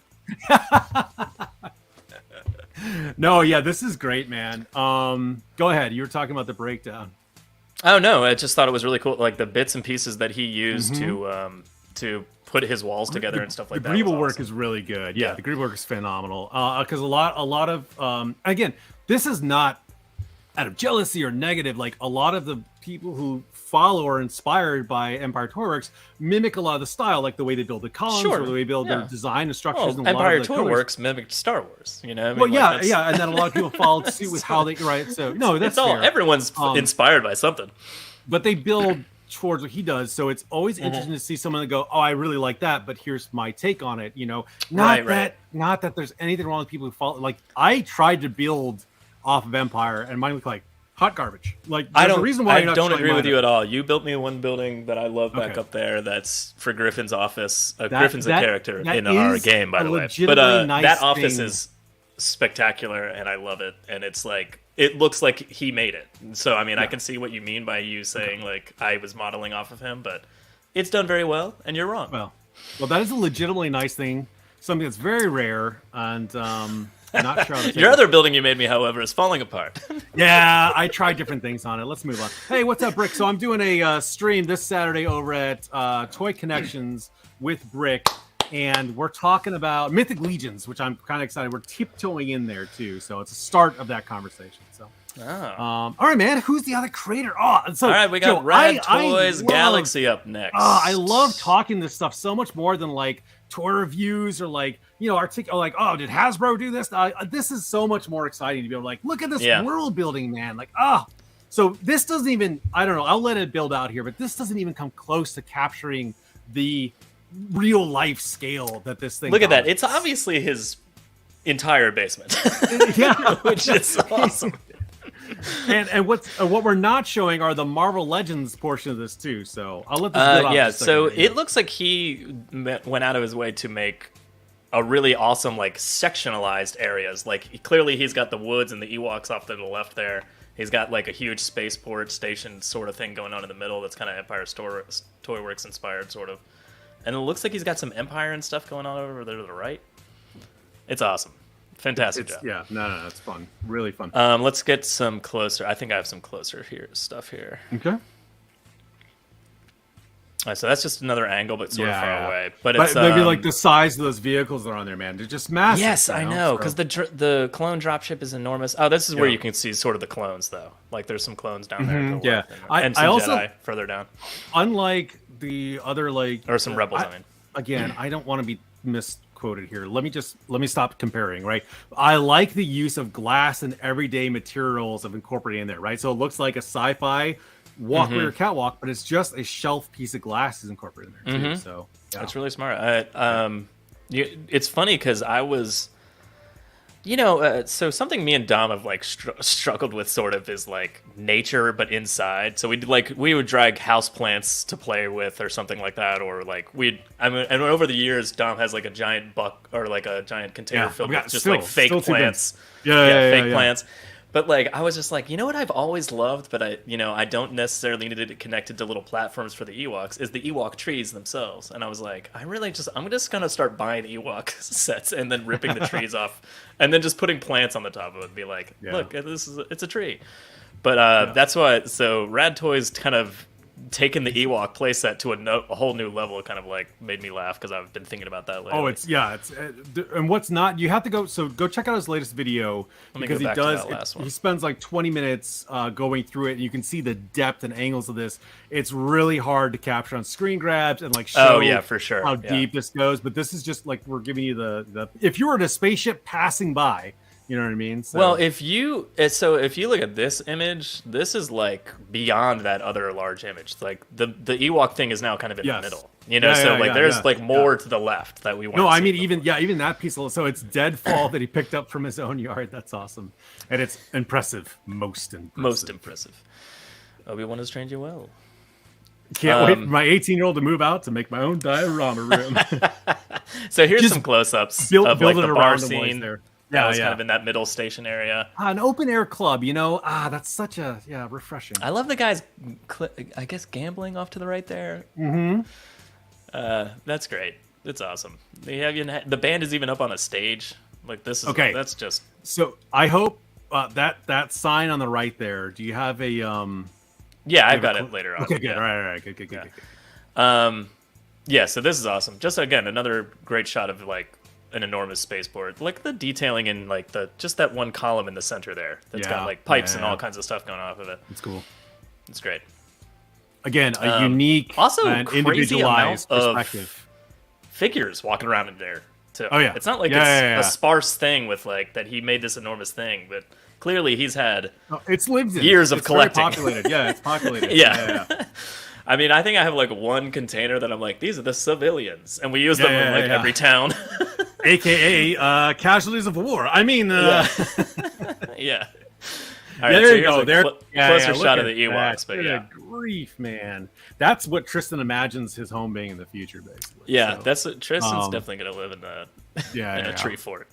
Speaker 1: No, yeah, this is great, man. Go ahead. You were talking about the breakdown.
Speaker 2: Oh no, I just thought it was really cool, like the bits and pieces that he used to put his walls together and stuff like that.
Speaker 1: The greeble work is really good. Yeah, the greeble work is phenomenal. Because a lot of again, this is not out of jealousy or negative. Like a lot of the people who follow or inspired by Empire Toyworks mimic a lot of the style, like the way they build the columns or the way they build their design and structures.
Speaker 2: Well, Empire Toyworks mimicked Star Wars, you know. I mean,
Speaker 1: well, yeah, and then a lot of people followed suit with how they So no, that's fair.
Speaker 2: Everyone's inspired by something,
Speaker 1: but they build towards what he does. So it's always interesting to see someone that go, "Oh, I really like that," but here's my take on it. You know, not that there's anything wrong with people who follow. Like I tried to build off of Empire, and mine looked like hot garbage. Like,
Speaker 2: I
Speaker 1: there's
Speaker 2: don't.
Speaker 1: a reason why
Speaker 2: I
Speaker 1: you're not
Speaker 2: don't
Speaker 1: showing
Speaker 2: agree with
Speaker 1: mine.
Speaker 2: you at all. You built me one building that I love back
Speaker 1: Okay.
Speaker 2: up there. That's for Griffin's office. Griffin's a character
Speaker 1: that
Speaker 2: in our
Speaker 1: is
Speaker 2: game, by
Speaker 1: a
Speaker 2: the way. But
Speaker 1: legitimately nice
Speaker 2: that office
Speaker 1: thing.
Speaker 2: is spectacular, and I love it. And it's like it looks like he made it. So I mean, I can see what you mean by you saying like I was modeling off of him, but it's done very well, and you're wrong.
Speaker 1: Well, that is a legitimately nice thing. Something that's very rare, and not sure. How to take
Speaker 2: Your
Speaker 1: it.
Speaker 2: other building you made me, however, is falling apart.
Speaker 1: Yeah, I tried different things on it. Let's move on. Hey, what's up, Brick? So I'm doing a stream this Saturday over at Toy Connections with Brick, and we're talking about Mythic Legions, which I'm kind of excited. We're tiptoeing in there too, so it's a start of that conversation. So, all right, man. Who's the other creator? Oh, so
Speaker 2: All right, we got
Speaker 1: Joe,
Speaker 2: Rad
Speaker 1: I
Speaker 2: Toys
Speaker 1: love-
Speaker 2: Galaxy up next.
Speaker 1: I love talking this stuff so much more than like toy reviews or like like, oh, did Hasbro do this? This is so much more exciting to be able to like look at this world building, man. Like, so this doesn't even, I don't know, I'll let it build out here, but this doesn't even come close to capturing the real life scale that this thing.
Speaker 2: Look at that!
Speaker 1: dominates.
Speaker 2: It's obviously his entire basement.
Speaker 1: Yeah,
Speaker 2: Which is awesome.
Speaker 1: and what we're not showing are the Marvel Legends portion of this too. So I'll let this build out.
Speaker 2: Yeah,
Speaker 1: just a
Speaker 2: so
Speaker 1: second.
Speaker 2: it looks like he went out of his way to make a really awesome, like, sectionalized areas. Like, clearly he's got the woods and the Ewoks off to the left there. He's got, like, a huge spaceport station sort of thing going on in the middle that's kind of Empire Toyworks inspired, sort of. And it looks like he's got some Empire and stuff going on over there to the right. It's awesome. Fantastic job.
Speaker 1: Yeah, no, it's fun. Really fun.
Speaker 2: Let's get some closer. I think I have some closer stuff here.
Speaker 1: Okay.
Speaker 2: All right, so that's just another angle, but sort of far away. But it's
Speaker 1: maybe like the size of those vehicles that are on there, man. They're just massive.
Speaker 2: Yes, I know, because the clone dropship is enormous. Oh, this is where
Speaker 1: Yeah.
Speaker 2: you can see sort of the clones, though. Like there's some clones down there. To the
Speaker 1: yeah.
Speaker 2: left
Speaker 1: I
Speaker 2: and some
Speaker 1: also-
Speaker 2: Jedi further down,
Speaker 1: Unlike the other
Speaker 2: or some rebels. I mean,
Speaker 1: again, I don't want to be misquoted here. Let me stop comparing. Right, I like the use of glass and everyday materials of incorporating in there. Right, so it looks like a sci-fi walkway or catwalk, but it's just a shelf piece of glass is incorporated in there too. So yeah.
Speaker 2: that's really smart. It's funny because I was, so something me and Dom have like struggled with sort of is like nature, but inside. So we would drag houseplants to play with or something like that, or like and over the years, Dom has like a giant or like a giant container filled with just like fake plants. Fake plants. But like I was just like, you know what I've always loved, but I don't necessarily need it connected to little platforms for the Ewoks, is the Ewok trees themselves. And I was like, I'm just gonna start buying Ewok sets and then ripping the trees off, and then just putting plants on the top of it and be like, look, it's a tree. But that's why. So Rad Toys kind of taken the Ewok playset to a whole new level. It kind of like made me laugh because I've been thinking about that lately.
Speaker 1: Oh, it's and what's not, you have to go check out his latest video because he spends like 20 minutes going through it, and you can see the depth and angles of this. It's really hard to capture on screen grabs and like show
Speaker 2: for sure
Speaker 1: how deep this goes, but this is just like we're giving you the if you were in a spaceship passing by, you know what I mean? So,
Speaker 2: well, if you look at this image, this is like beyond that other large image. Like the Ewok thing is now kind of in the middle, there's like more to the left that we want.
Speaker 1: No, I mean even that piece of, so it's Deadfall that he picked up from his own yard. That's awesome, and it's impressive, most impressive.
Speaker 2: Obi-Wan has trained you well.
Speaker 1: Can't wait for my 18-year-old to move out to make my own diorama room.
Speaker 2: So here's some close-ups of like the bar scene
Speaker 1: there.
Speaker 2: Yeah, it's kind of in that middle station area.
Speaker 1: An open air club, that's such a refreshing.
Speaker 2: I love the guys, I guess, gambling off to the right there. That's great. It's awesome. The band is even up on a stage. Like this is
Speaker 1: okay.
Speaker 2: That's just.
Speaker 1: So I hope that sign on the right there. Do you have a
Speaker 2: Yeah, I've got it later on.
Speaker 1: Okay, good.
Speaker 2: Yeah.
Speaker 1: All right, good.
Speaker 2: Yeah. So this is awesome. Just again, another great shot of like an enormous spaceport. Like the detailing in like just that one column in the center there that's got like pipes and all kinds of stuff going off of it.
Speaker 1: It's cool.
Speaker 2: It's great.
Speaker 1: Again, a unique,
Speaker 2: also
Speaker 1: and
Speaker 2: crazy
Speaker 1: individualized
Speaker 2: amount
Speaker 1: perspective.
Speaker 2: Of figures walking around in there too.
Speaker 1: Oh yeah,
Speaker 2: it's not like it's a sparse thing with like that he made this enormous thing, but clearly he's had
Speaker 1: it's lived in
Speaker 2: years of collecting.
Speaker 1: Very populated. Yeah, it's populated.
Speaker 2: Yeah. I mean, I think I have like one container that I'm like, these are the civilians, and we use them in like every town.
Speaker 1: AKA casualties of war. I mean,
Speaker 2: yeah. All right,
Speaker 1: there
Speaker 2: so
Speaker 1: you
Speaker 2: here's
Speaker 1: go.
Speaker 2: a
Speaker 1: There,
Speaker 2: closer
Speaker 1: look
Speaker 2: shot
Speaker 1: at
Speaker 2: of the Ewoks,
Speaker 1: that.
Speaker 2: but
Speaker 1: Good
Speaker 2: yeah.
Speaker 1: grief, man. That's what Tristan imagines his home being in the future, basically.
Speaker 2: Yeah,
Speaker 1: So,
Speaker 2: that's Tristan's definitely gonna live in a tree fort.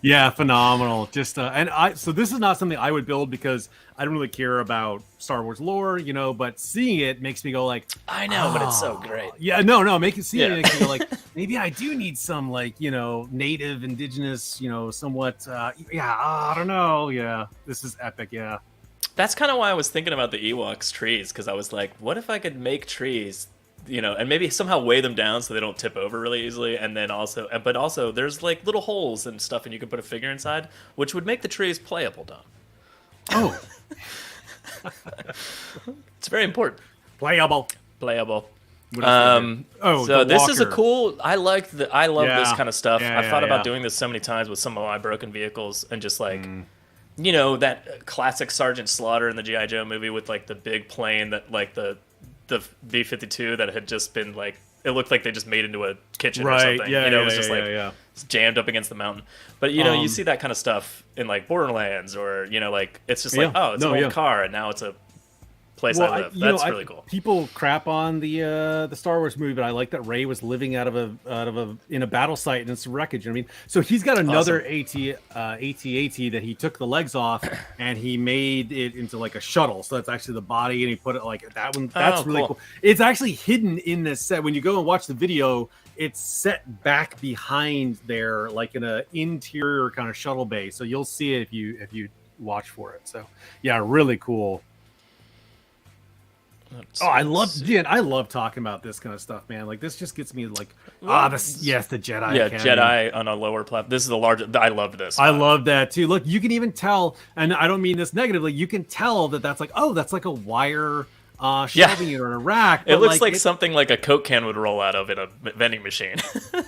Speaker 1: yeah, phenomenal. Just so this is not something I would build because I don't really care about Star Wars lore, but seeing it makes me go like,
Speaker 2: I know, but it's so great.
Speaker 1: yeah, no, make it see it
Speaker 2: Yeah.
Speaker 1: makes me go like, maybe I do need some like native, indigenous, somewhat. I don't know. Yeah, this is epic. Yeah.
Speaker 2: That's kind of why I was thinking about the Ewoks trees, because I was like, what if I could make trees, and maybe somehow weigh them down so they don't tip over really easily, and then but also there's like little holes and stuff, and you can put a figure inside, which would make the trees playable, Dom.
Speaker 1: Oh,
Speaker 2: It's very important.
Speaker 1: playable.
Speaker 2: Playable.
Speaker 1: So
Speaker 2: this is a
Speaker 1: walker.
Speaker 2: cool. I love this
Speaker 1: Yeah.
Speaker 2: kind of stuff.
Speaker 1: Yeah,
Speaker 2: I've thought
Speaker 1: yeah,
Speaker 2: about
Speaker 1: yeah.
Speaker 2: doing this so many times with some of my broken vehicles, and just like. That classic Sergeant Slaughter in the G.I. Joe movie with like the big plane that like the B-52 that had just been like, it looked like they just made into a kitchen or something.
Speaker 1: Yeah,
Speaker 2: it was just jammed up against the mountain. But you see that kind of stuff in like Borderlands, or like it's just like, oh, it's an old car and now it's a place I live. That's really cool.
Speaker 1: People crap on the Star Wars movie, but I like that Rey was living out of a in a battle site and some wreckage. I mean, so he's got another AT-AT that he took the legs off and he made it into like a shuttle. So that's actually the body, and he put it like that one. That's really cool. It's actually hidden in this set. When you go and watch the video, it's set back behind there, like in an interior kind of shuttle bay. So you'll see it if you watch for it. So yeah, really cool. I love talking about this kind of stuff, man. Like this just gets me like, the Jedi.
Speaker 2: Yeah,
Speaker 1: Academy.
Speaker 2: Jedi on a lower platform. This is the largest. I love this.
Speaker 1: I love that too. Look, you can even tell, and I don't mean this negatively. You can tell that's like, that's like a wire shelving unit or a rack.
Speaker 2: It looks like something like a Coke can would roll out of in a vending machine.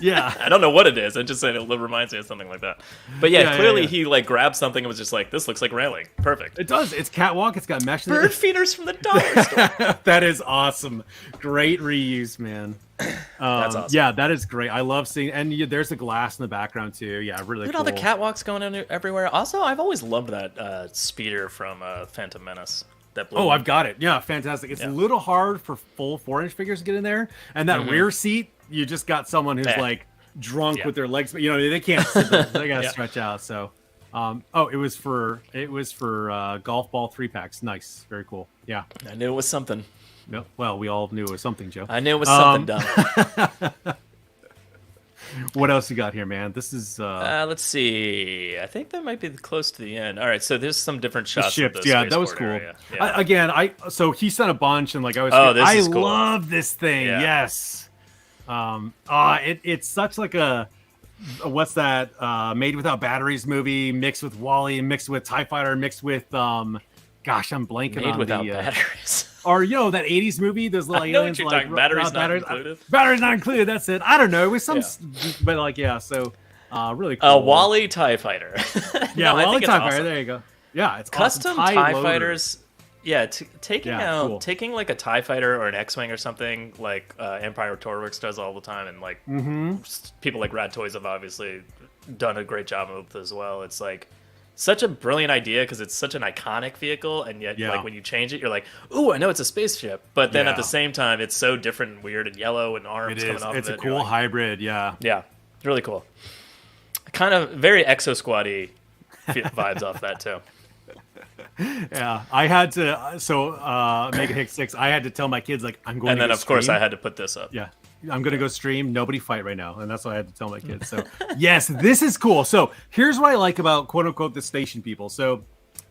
Speaker 1: Yeah.
Speaker 2: I don't know what it is. I'm just saying it reminds me of something like that. But clearly he like grabbed something and was just like, this looks like railing. Perfect.
Speaker 1: It does. It's catwalk. It's got mesh.
Speaker 2: Bird feeders from the dollar store.
Speaker 1: That is awesome. Great reuse, man.
Speaker 2: That's awesome.
Speaker 1: Yeah, that is great. I love seeing, and there's a glass in the background too. Yeah, really
Speaker 2: Look at
Speaker 1: cool.
Speaker 2: all the catwalks going on everywhere. Also, I've always loved that speeder from Phantom Menace.
Speaker 1: I've got it. Yeah, fantastic. It's a little hard for full 4-inch figures to get in there, and that rear seat, you just got someone who's like drunk with their legs, but they can't sit there. They gotta stretch out. So, it was for golf ball 3-packs. Nice, very cool. Yeah,
Speaker 2: I knew it was something.
Speaker 1: No, well, we all knew it was something, Joe.
Speaker 2: I knew it was something dumb.
Speaker 1: What else you got here, man? This is
Speaker 2: let's see. I think that might be close to the end. All right, so there's some different shots.
Speaker 1: Ships,
Speaker 2: of the
Speaker 1: that was cool.
Speaker 2: Yeah.
Speaker 1: So he sent a bunch, and like I was,
Speaker 2: this is cool.
Speaker 1: love this thing.
Speaker 2: Yeah.
Speaker 1: Yes. It's such like a what's that? Made Without Batteries movie mixed with Wall-E and mixed with TIE Fighter mixed with gosh, I'm blanking
Speaker 2: Made
Speaker 1: on
Speaker 2: without
Speaker 1: the
Speaker 2: batteries.
Speaker 1: Or that 80s movie, those little
Speaker 2: I know
Speaker 1: aliens
Speaker 2: what you're
Speaker 1: like
Speaker 2: talking. Batteries not included.
Speaker 1: Batteries not included. That's it. I don't know. It was some, but like so really cool.
Speaker 2: Wall-E TIE Fighter.
Speaker 1: Yeah,
Speaker 2: no,
Speaker 1: Wall-E TIE Fighter.
Speaker 2: awesome.
Speaker 1: There you go. Yeah, it's
Speaker 2: Custom
Speaker 1: awesome.
Speaker 2: TIE
Speaker 1: loader.
Speaker 2: Fighters. Yeah,
Speaker 1: cool.
Speaker 2: taking like a TIE Fighter or an X-Wing or something like Empire Tourworks does all the time, and like people like Rad Toys have obviously done a great job with as well. It's like such a brilliant idea because it's such an iconic vehicle, and yet like when you change it, you're like, ooh, I know it's a spaceship, but then at the same time, it's so different and weird and yellow and arms coming off
Speaker 1: It's
Speaker 2: of it.
Speaker 1: a cool hybrid, yeah,
Speaker 2: really cool. Kind of very Exo Squad-y vibes off that too.
Speaker 1: Yeah, I had to Mega Hicks 6. I had to tell my kids like I'm going.
Speaker 2: And
Speaker 1: to
Speaker 2: then
Speaker 1: go
Speaker 2: of course
Speaker 1: stream.
Speaker 2: I had to put this up.
Speaker 1: Yeah, I'm gonna go stream. Nobody fight right now, and that's what I had to tell my kids. So yes, this is cool. So here's what I like about quote unquote the station people. So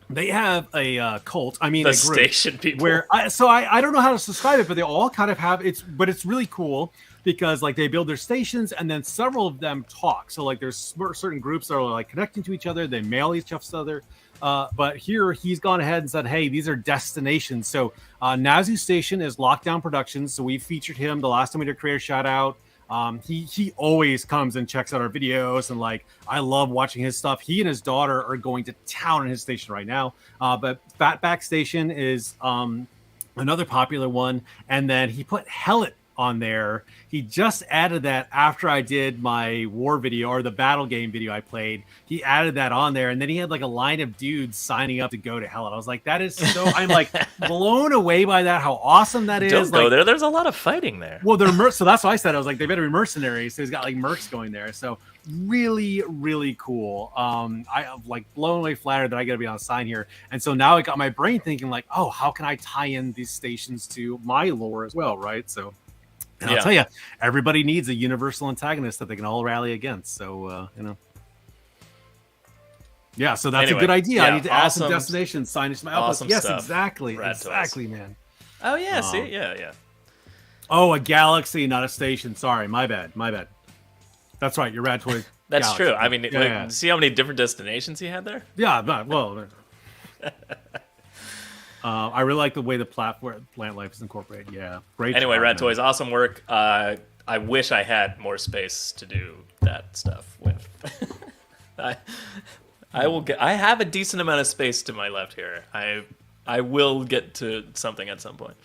Speaker 1: they have a cult. I mean,
Speaker 2: The
Speaker 1: a group
Speaker 2: station people.
Speaker 1: Where I don't know how to describe it, but they all kind of have but it's really cool because like they build their stations and then several of them talk. So like there's certain groups that are like connecting to each other. They mail each other. But here he's gone ahead and said, hey, these are destinations. So Nazu Station is Lockdown Productions. So we featured him the last time we did Creator Shout Out. He always comes and checks out our videos, and like I love watching his stuff. He and his daughter are going to town in his station right now. But Fatback Station is another popular one. And then he put Hellet on there. He just added that after I did my war video or the battle game video I played. He added that on there, and then he had like a line of dudes signing up to go to hell. And I was like, that is so. I'm like blown away by that. How awesome that is!
Speaker 2: Don't go
Speaker 1: like,
Speaker 2: there. There's a lot of fighting there.
Speaker 1: Well, so that's what I said. I was like, they better be mercenaries. So he's got like mercs going there. So really, really cool. I am like blown away, flattered that I got to be on a sign here. And so now I got my brain thinking like, oh, how can I tie in these stations to my lore as well, right? So. And I'll tell you, everybody needs a universal antagonist that they can all rally against. So, yeah, so that's a good idea. I need to add some destinations, signage to my outpost. Yes, stuff. Exactly. Exactly, man.
Speaker 2: Oh, yeah, see? Yeah.
Speaker 1: Oh, a galaxy, not a station. Sorry, my bad. That's right, your Rad Toy
Speaker 2: That's
Speaker 1: galaxy.
Speaker 2: true. I mean, see how many different destinations he had there?
Speaker 1: Yeah, well... I really like the way the plant life is incorporated. Yeah, great.
Speaker 2: Anyway, Rad Toys, awesome work. I wish I had more space to do that stuff with. I have a decent amount of space to my left here. I will get to something at some point.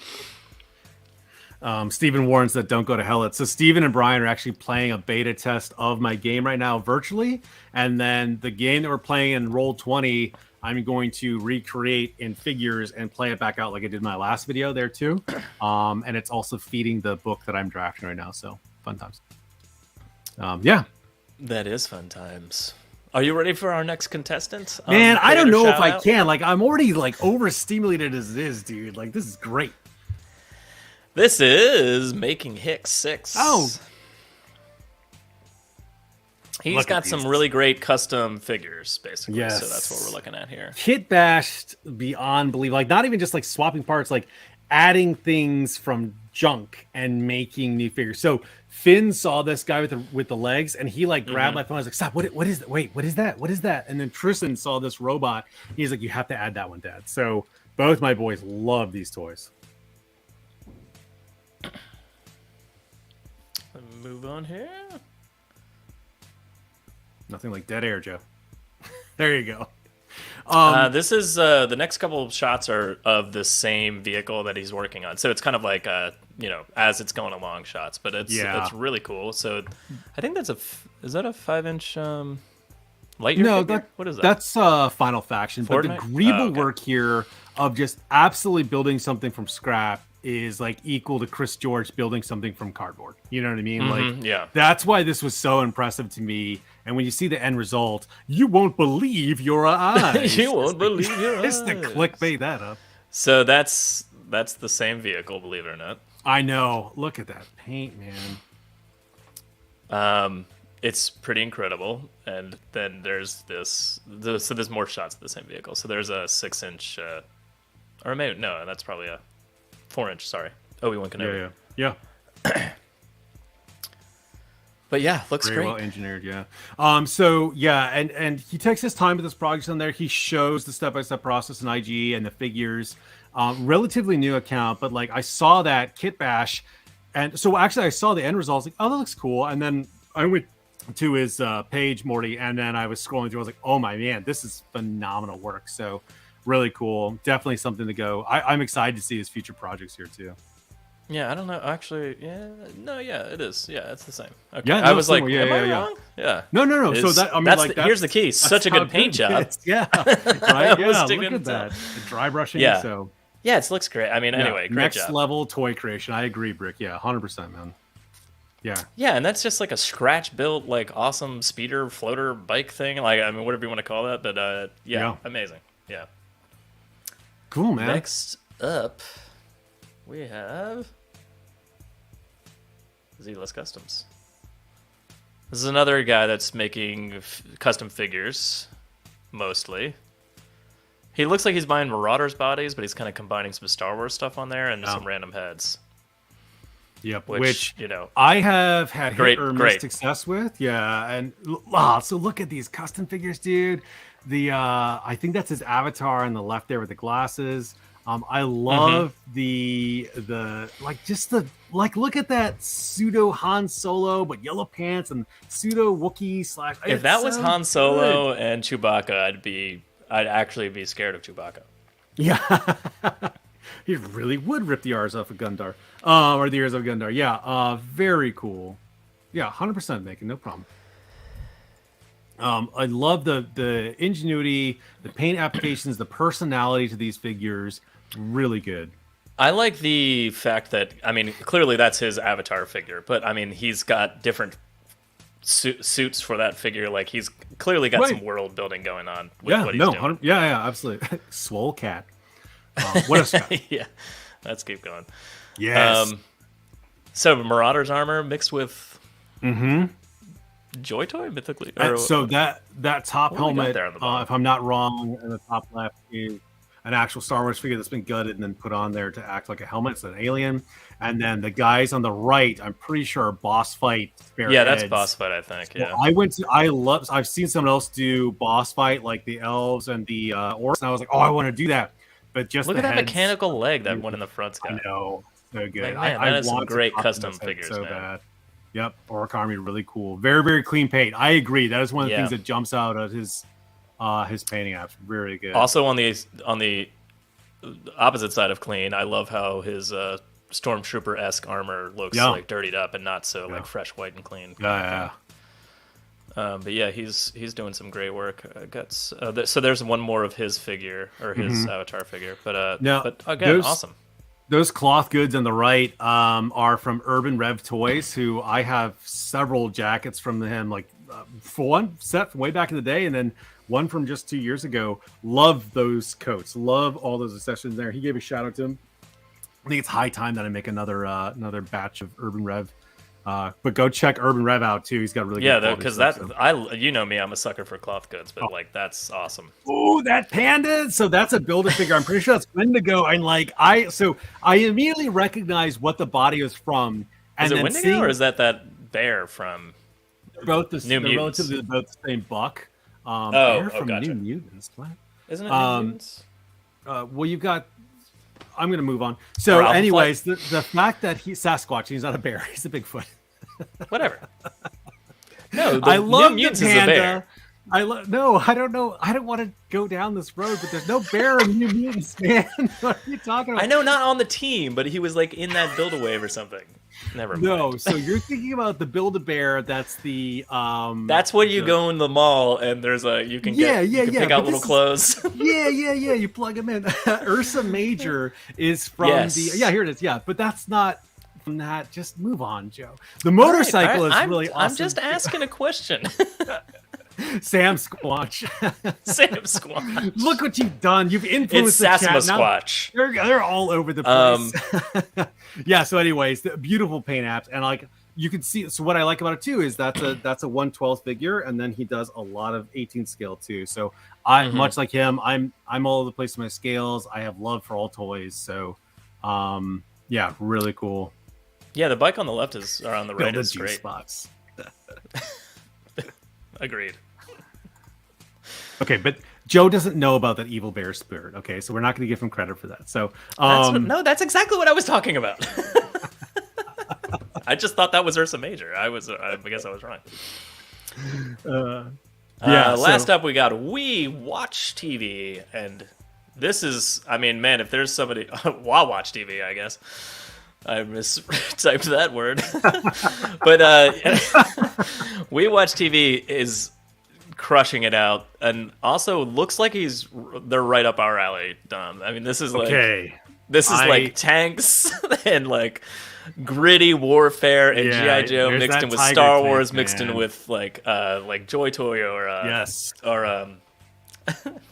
Speaker 1: Stephen warns that don't go to hell. So Stephen and Brian are actually playing a beta test of my game right now virtually, and then the game that we're playing in Roll20. I'm going to recreate in figures and play it back out like I did in my last video there too. And it's also feeding the book that I'm drafting right now. So fun times. Yeah.
Speaker 2: That is fun times. Are you ready for our next contestant?
Speaker 1: Man, I don't know if I can. Like, I'm already like overstimulated as it is, dude. Like, this is great.
Speaker 2: This is Making Hicks 6.
Speaker 1: Oh.
Speaker 2: He's got some really great custom figures, basically.
Speaker 1: Yes.
Speaker 2: So that's what we're looking at here.
Speaker 1: Kit bashed beyond belief. Like, not even just like swapping parts, like adding things from junk and making new figures. So Finn saw this guy with the legs, and he like grabbed my phone. I was like, "Stop! What is that? Wait, what is that? What is that?" And then Tristan saw this robot. He's like, "You have to add that one, Dad." So both my boys love these toys.
Speaker 2: Move on here.
Speaker 1: Nothing like dead air, Joe. There you go.
Speaker 2: This is the next couple of shots are of the same vehicle that he's working on, so it's kind of like as it's going along shots, but it's really cool. So I think is that a 5-inch Lightyear?
Speaker 1: No,
Speaker 2: figure? What is that?
Speaker 1: That's Final Faction. But the Greeble work here of just absolutely building something from scrap is like equal to Chris George building something from cardboard. You know what I mean? That's why this was so impressive to me. And when you see the end result, you won't believe your eyes.
Speaker 2: You won't believe your eyes.
Speaker 1: It's to clickbait that up.
Speaker 2: So that's the same vehicle, believe it or not.
Speaker 1: I know. Look at that paint, man.
Speaker 2: It's pretty incredible. And then there's this. So there's more shots of the same vehicle. So there's a 6-inch, or maybe no, that's probably a 4-inch. Sorry, Obi-Wan Kenobi.
Speaker 1: Yeah.
Speaker 2: But yeah, looks
Speaker 1: Very
Speaker 2: great.
Speaker 1: well engineered, yeah. So yeah, and he takes his time with this project on there. He shows the step-by-step process in IG and the figures. Relatively new account, but like I saw that kit bash, and so actually I saw the end results. Like, oh, that looks cool. And then I went to his page, Morty, and then I was scrolling through. I was like, oh my man, this is phenomenal work. So really cool. Definitely something to go. I'm excited to see his future projects here too.
Speaker 2: Yeah, I don't know. Actually, it is. Yeah, it's the same. Okay.
Speaker 1: Yeah,
Speaker 2: I was like,
Speaker 1: am
Speaker 2: I wrong? Yeah.
Speaker 1: No. So that
Speaker 2: here's the key. Such a good paint job.
Speaker 1: Yeah, right. Yeah, look
Speaker 2: digging
Speaker 1: at that. The dry brushing.
Speaker 2: Yeah.
Speaker 1: So
Speaker 2: yeah, it looks great. I mean, anyway, great
Speaker 1: next
Speaker 2: job.
Speaker 1: level toy creation. I agree, Brick. Yeah, 100%, man. Yeah.
Speaker 2: Yeah, and that's just like a scratch built, like awesome speeder floater bike thing. Like, I mean, whatever you want to call that. But yeah, amazing. Yeah.
Speaker 1: Cool, man.
Speaker 2: Next up, we have Z-Less Customs. This is another guy that's making custom figures, mostly. He looks like he's buying Marauders bodies, but he's kind of combining some Star Wars stuff on there and some random heads.
Speaker 1: Yep,
Speaker 2: which
Speaker 1: I have had
Speaker 2: great
Speaker 1: success with. Yeah, and so look at these custom figures, dude. The I think that's his avatar on the left there with the glasses. I love the look at that pseudo Han Solo but yellow pants and pseudo Wookiee /
Speaker 2: If that was Han Solo and Chewbacca, I'd actually be scared of Chewbacca.
Speaker 1: Yeah. He really would rip the ears off of Gundar, or the ears of Gundar. Yeah, very cool. Yeah, 100% making no problem. I love the ingenuity, the paint applications, the personality to these figures. Really good.
Speaker 2: I like the fact that, I mean, clearly that's his avatar figure, but I mean, he's got different suits for that figure. Like, he's clearly got some world building going on with what he's doing.
Speaker 1: Yeah, absolutely. Swole Cat. What a stuff.
Speaker 2: Yeah, let's keep going.
Speaker 1: Yes.
Speaker 2: So Marauder's armor mixed with Joy Toy mythically.
Speaker 1: So that top helmet,
Speaker 2: there on the bottom?
Speaker 1: if I'm not wrong, in the top left is an actual Star Wars figure that's been gutted and then put on there to act like a helmet. It's an alien. And then the guys on the right, I'm pretty sure are boss fight.
Speaker 2: Yeah, that's boss fight, I think. Yeah.
Speaker 1: Well, I've seen someone else do boss fight, like the elves and the orcs, and I was like, oh, I want to do that. But just
Speaker 2: look
Speaker 1: the
Speaker 2: at that
Speaker 1: heads,
Speaker 2: mechanical leg that one in the front's got.
Speaker 1: I know, so good.
Speaker 2: Like, man, that is some great custom figures,
Speaker 1: so
Speaker 2: man.
Speaker 1: bad. Yep, Orc Army, really cool. Very, very clean paint. I agree. That is one of the things that jumps out of his painting apps. Very good.
Speaker 2: Also on the opposite side of clean, I love how his Stormtrooper-esque armor looks like dirtied up and not so like fresh, white, and clean.
Speaker 1: Yeah.
Speaker 2: But yeah, he's doing some great work. So there's one more of his figure or his avatar figure. But again, awesome.
Speaker 1: Those cloth goods on the right are from Urban Rev Toys, who I have several jackets from him, like for one set from way back in the day, and then one from just 2 years ago. Love those coats. Love all those accessories there. He gave a shout out to him. I think it's high time that I make another batch of Urban Rev. But go check Urban Rev out too. He's got really good
Speaker 2: because you know me, I'm a sucker for cloth goods, but like that's awesome.
Speaker 1: Oh, that panda! So that's a build-a figure. I'm pretty sure that's Wendigo, and like I immediately recognized what the body was from. And
Speaker 2: is it Wendigo or is that bear from?
Speaker 1: Both the
Speaker 2: New Mutants.
Speaker 1: relatively both the same buck.
Speaker 2: Bear
Speaker 1: from
Speaker 2: gotcha.
Speaker 1: New Mutants. What?
Speaker 2: Isn't it New Mutants?
Speaker 1: Well, you've got. I'm going to move on. So, anyways, the fact that he's Sasquatch, he's not a bear. He's a Bigfoot.
Speaker 2: Whatever. No,
Speaker 1: I love
Speaker 2: New Mutants
Speaker 1: the panda.
Speaker 2: is a bear.
Speaker 1: No, I don't know. I don't want to go down this road, but there's no bear in New Mutants, man. What are you talking about?
Speaker 2: I know, not on the team, but he was like in that Build-A-Wave or something. Never mind.
Speaker 1: No, so you're thinking about the Build-A-Bear. That's the
Speaker 2: That's where you go in the mall and there's you can pick out little clothes.
Speaker 1: Yeah. You plug them in. Ursa Major is from here it is. Yeah, but that's not from that. Just move on, Joe. The motorcycle is really awesome.
Speaker 2: I'm just asking a question.
Speaker 1: Sam Squatch.
Speaker 2: Sam Squatch.
Speaker 1: Look what you've done. You've influenced the chat.
Speaker 2: Squatch.
Speaker 1: They're all over the place. Yeah, so anyways, the beautiful paint apps. And like you can see, so what I like about it too is that's a 1/12 figure, and then he does a lot of 18 scale too. So I much like him, I'm all over the place with my scales. I have love for all toys. So yeah, really cool.
Speaker 2: Yeah, the bike on the left or on the right is great.
Speaker 1: Spots.
Speaker 2: Agreed.
Speaker 1: Okay, but Joe doesn't know about that evil bear spirit. Okay, so we're not going to give him credit for that. So
Speaker 2: that's exactly what I was talking about. I just thought that was Ursa Major. I guess I was wrong. Last up, we got We Watch TV, and this is, I mean, man, if there's somebody, Wa Watch TV, I guess. I mistyped that word. But We Watch TV is crushing it out, and also looks like they're right up our alley, Dom. I mean, this is like tanks and like gritty warfare and G.I. Joe mixed in with Star Wars, mixed in with like Joy Toy or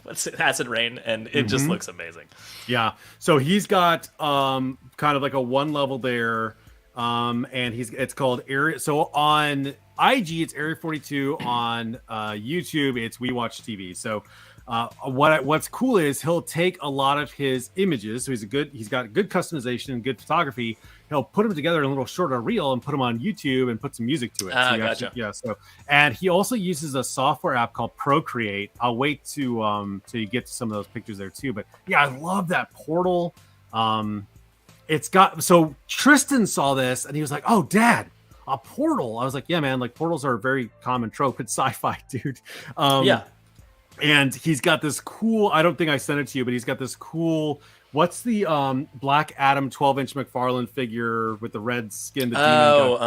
Speaker 2: what's it, Acid Rain, and it just looks amazing.
Speaker 1: Yeah, so he's got kind of like a one level there, and it's called Area. So on IG, it's Area 42. On YouTube, it's We Watch TV. So what's cool is he'll take a lot of his images. So he's got good customization and good photography. He'll put them together in a little shorter reel and put them on YouTube and put some music to it.
Speaker 2: Gotcha.
Speaker 1: And he also uses a software app called Procreate. I'll wait till you get to some of those pictures there too. But yeah, I love that portal. So Tristan saw this and he was like, "Oh, Dad, a portal." I was like, "Yeah, man. Like portals are a very common trope in sci-fi, dude."
Speaker 2: Yeah.
Speaker 1: And he's got this cool, I don't think I sent it to you, but he's got this cool What's the Black Adam 12-inch McFarlane figure with the red skin? The
Speaker 2: Oh,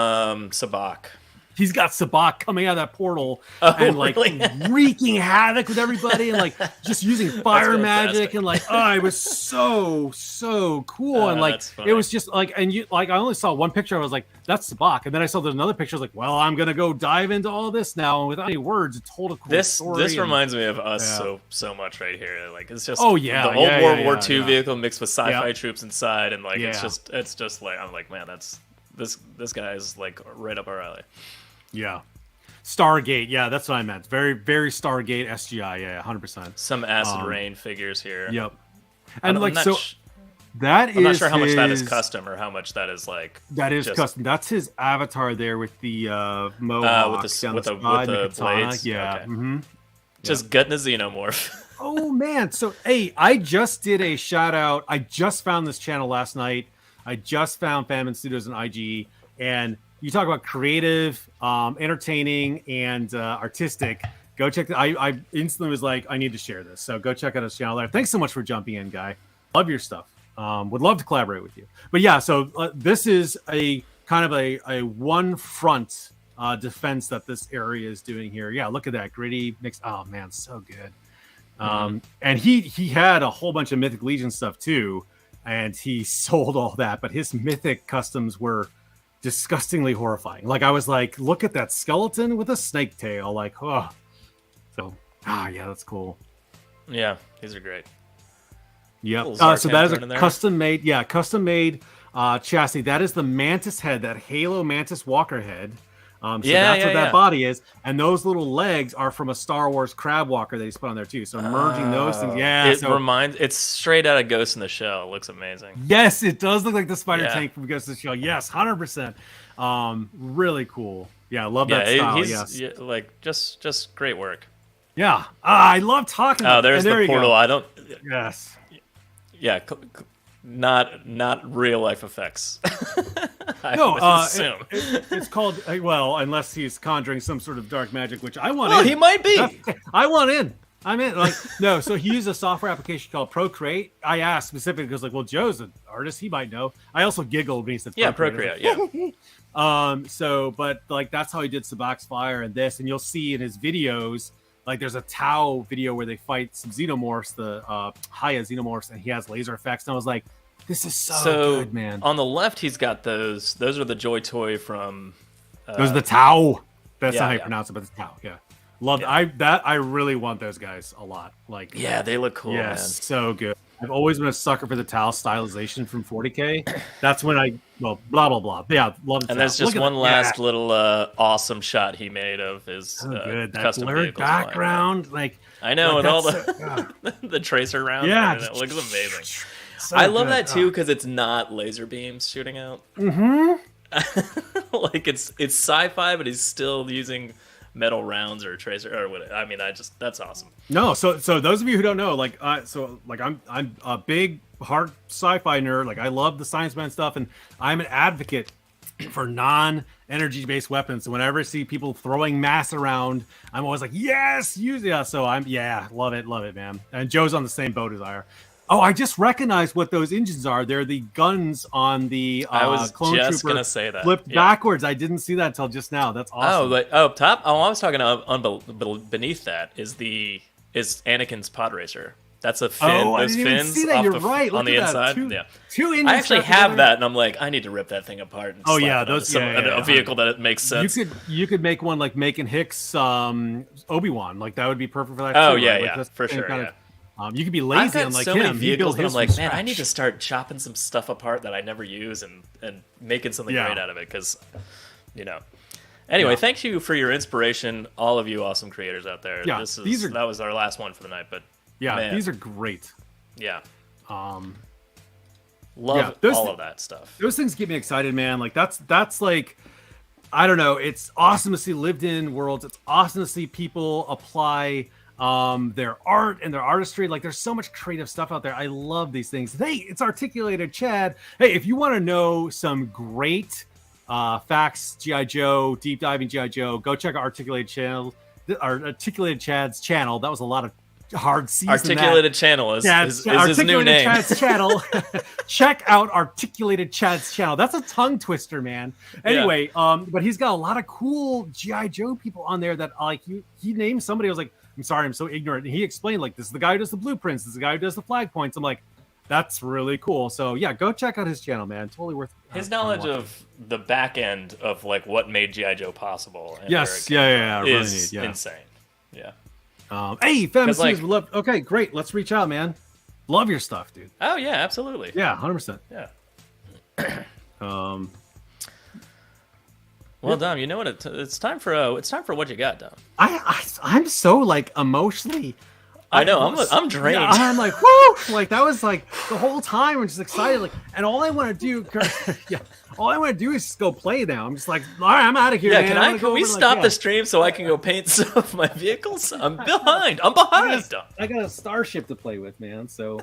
Speaker 2: Sabak.
Speaker 1: He's got Sabak coming out of that portal
Speaker 2: and
Speaker 1: really? Wreaking havoc with everybody and just using fire magic and it was so cool and it was just I only saw one picture. I was like, that's Sabak, and then I saw there's another picture. I was like, well, I'm gonna go dive into all this now, and without any words, it told a cool story.
Speaker 2: This reminds me of us so much right here. It's just
Speaker 1: the old
Speaker 2: World War II vehicle mixed with sci-fi troops inside, and it's just like I'm like, man, that's this guy is right up our alley.
Speaker 1: Yeah. Stargate. Yeah, that's what I meant. Very, very Stargate SGI. Yeah, 100%.
Speaker 2: Some acid rain figures here.
Speaker 1: Yep. And
Speaker 2: I'm not sure how much that is custom or how much that is
Speaker 1: That is custom. That's his avatar there with the mohawk
Speaker 2: with the blades.
Speaker 1: Yeah.
Speaker 2: Okay.
Speaker 1: Mm-hmm.
Speaker 2: Just getting a xenomorph.
Speaker 1: Oh man. So hey, I just did a shout out. I just found this channel last night. I just found Famine Studios and IG, and you talk about creative, entertaining, and artistic. Go check that. I instantly was like, I need to share this. So go check out his channel there. Thanks so much for jumping in, guy. Love your stuff. Would love to collaborate with you. But yeah, so this is a kind of a one front defense that this area is doing here. Yeah, look at that gritty mix. Oh man, so good. And he had a whole bunch of Mythic Legion stuff too, and he sold all that. But his Mythic customs were disgustingly horrifying. I was like, look at that skeleton with a snake tail. Yeah, that's cool.
Speaker 2: Yeah, these are great.
Speaker 1: Yep. So that is a custom made chassis. That is the Mantis head, that Halo Mantis Walker head. That's what that body is, and those little legs are from a Star Wars Crab Walker that he's put on there too. So merging those things,
Speaker 2: it's straight out of Ghost in the Shell. It looks amazing.
Speaker 1: Yes, it does look like the spider tank from Ghost in the Shell. Yes, 100%. Really cool. Yeah, I love that style.
Speaker 2: Just great work.
Speaker 1: Yeah, I love talking.
Speaker 2: There's the portal. I don't.
Speaker 1: Yes.
Speaker 2: Yeah. Not real life effects.
Speaker 1: It's called unless he's conjuring some sort of dark magic, which I want.
Speaker 2: He might be.
Speaker 1: I want in. I'm in. No. So he used a software application called Procreate. I asked specifically because, well, Joe's an artist; he might know. I also giggled when he said
Speaker 2: Procreate.
Speaker 1: But that's how he did Sabak's Fire and this, and you'll see in his videos. There's a Tau video where they fight some xenomorphs, the Haya xenomorphs, and he has laser effects. And I was like, this is so good, man.
Speaker 2: On the left, he's got those. Those are the Joy Toy from.
Speaker 1: Those are the Tau. That's not how you pronounce it, but it's Tau. Yeah, love I really want those guys a lot.
Speaker 2: They look cool.
Speaker 1: Yes,
Speaker 2: man.
Speaker 1: So good. I've always been a sucker for the Tau stylization from 40K. That's when blah blah blah. Yeah, love it.
Speaker 2: And there's just one last little awesome shot he made of his custom
Speaker 1: blurred background.
Speaker 2: I know, with all the tracer rounds.
Speaker 1: Yeah,
Speaker 2: it looks amazing.
Speaker 1: So
Speaker 2: I love that too because it's not laser beams shooting out.
Speaker 1: Mm-hmm.
Speaker 2: It's sci-fi, but he's still using metal rounds or tracer or whatever. I mean, that's awesome.
Speaker 1: No, so those of you who don't know, I'm a big hard sci-fi nerd. I love the science man stuff, and I'm an advocate for non-energy based weapons. So whenever I see people throwing mass around, I'm always like, yes, use it. So love it, man. And Joe's on the same boat as I are. Oh, I just recognized what those engines are. They're the guns on the
Speaker 2: I was
Speaker 1: Clone
Speaker 2: just
Speaker 1: Trooper
Speaker 2: gonna say that.
Speaker 1: Flipped backwards. I didn't see that until just now. That's awesome.
Speaker 2: Top. Oh, I was talking beneath that is Anakin's pod racer. That's a fin. Those fins
Speaker 1: see that. You're right.
Speaker 2: on the inside.
Speaker 1: Two engines.
Speaker 2: I actually have that, and I'm like, I need to rip that thing apart. And a vehicle that makes sense.
Speaker 1: You could make one like Macon Hicks, Obi-Wan. That would be perfect for that.
Speaker 2: Oh
Speaker 1: too,
Speaker 2: yeah, for sure.
Speaker 1: You could be lazy
Speaker 2: and
Speaker 1: like
Speaker 2: so
Speaker 1: him.
Speaker 2: Many vehicles that I'm like, man, I need to start chopping some stuff apart that I never use and making something great out of it because, Anyway, thank you for your inspiration, all of you awesome creators out there.
Speaker 1: Yeah,
Speaker 2: that was our last one for the night, but
Speaker 1: these are great.
Speaker 2: Yeah.
Speaker 1: Love
Speaker 2: all of that stuff.
Speaker 1: Those things get me excited, man. That's like, I don't know. It's awesome to see lived in worlds. It's awesome to see people apply their art and their artistry. There's so much creative stuff out there. I love these things. Hey, it's Articulated Chad. Hey, if you want to know some great facts, G.I. Joe, deep diving G.I. Joe, go check our Articulated Chad's channel. That was a lot of hard C's
Speaker 2: Articulated Channel is his new name.
Speaker 1: Chad's channel. Check out Articulated Chad's channel. That's a tongue twister, man. Anyway, but he's got a lot of cool G.I. Joe people on there that like he named somebody. I was like, I'm sorry, I'm so ignorant. And he explained like, this is the guy who does the blueprints. This is the guy who does the flag points. I'm like, that's really cool. So yeah, go check out his channel, man. Totally worth
Speaker 2: his knowledge of the back end of like what made G.I. Joe possible. And
Speaker 1: yes, really
Speaker 2: is insane. Yeah.
Speaker 1: Hey, fam,
Speaker 2: like,
Speaker 1: we love. Okay, great. Let's reach out, man. Love your stuff, dude.
Speaker 2: Oh yeah, absolutely.
Speaker 1: Yeah, 100%.
Speaker 2: Yeah. Well, Dom, you know what? It's time for what you got, Dom.
Speaker 1: I'm so like emotionally.
Speaker 2: I know. I'm drained.
Speaker 1: Yeah, I'm like, whoo! Like that was like the whole time. I'm just excited. Like, and all I want to do, all I want to do is just go play now. I'm just like, all right, I'm out of here.
Speaker 2: Yeah,
Speaker 1: man.
Speaker 2: can we stop the stream so I can go paint some of my vehicles? I'm behind.
Speaker 1: I got a Starship to play with, man. So,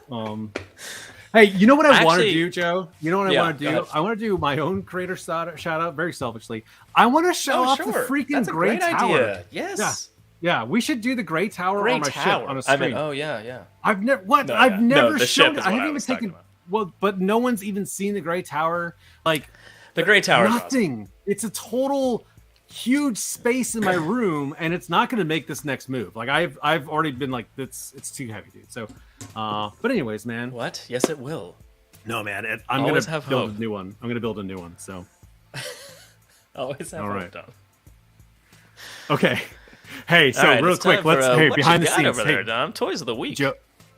Speaker 1: hey, you know what I want to do, Joe? You know what I want to do? I want to do my own creator shout out, very selfishly. I want to show off the freaking
Speaker 2: That's a
Speaker 1: great tower.
Speaker 2: Idea. Yes.
Speaker 1: Yeah, we should do the Great Tower on my ship on a stream. I've never I've never shown it. I haven't even taken but no one's even seen the Great Tower. Like
Speaker 2: the Great Tower.
Speaker 1: Nothing.
Speaker 2: Awesome.
Speaker 1: It's a total huge space in my room, and it's not going to make this next move. Like I've already been like, it's too heavy, dude. So, but anyways, man.
Speaker 2: What? Yes, it will.
Speaker 1: No, man. I'm going to build a new one. I'm going to build a new one. So.
Speaker 2: Always have hope, Dom.
Speaker 1: Okay. Hey, so real quick, let's behind the scenes
Speaker 2: over there, Dom. Toys of the week.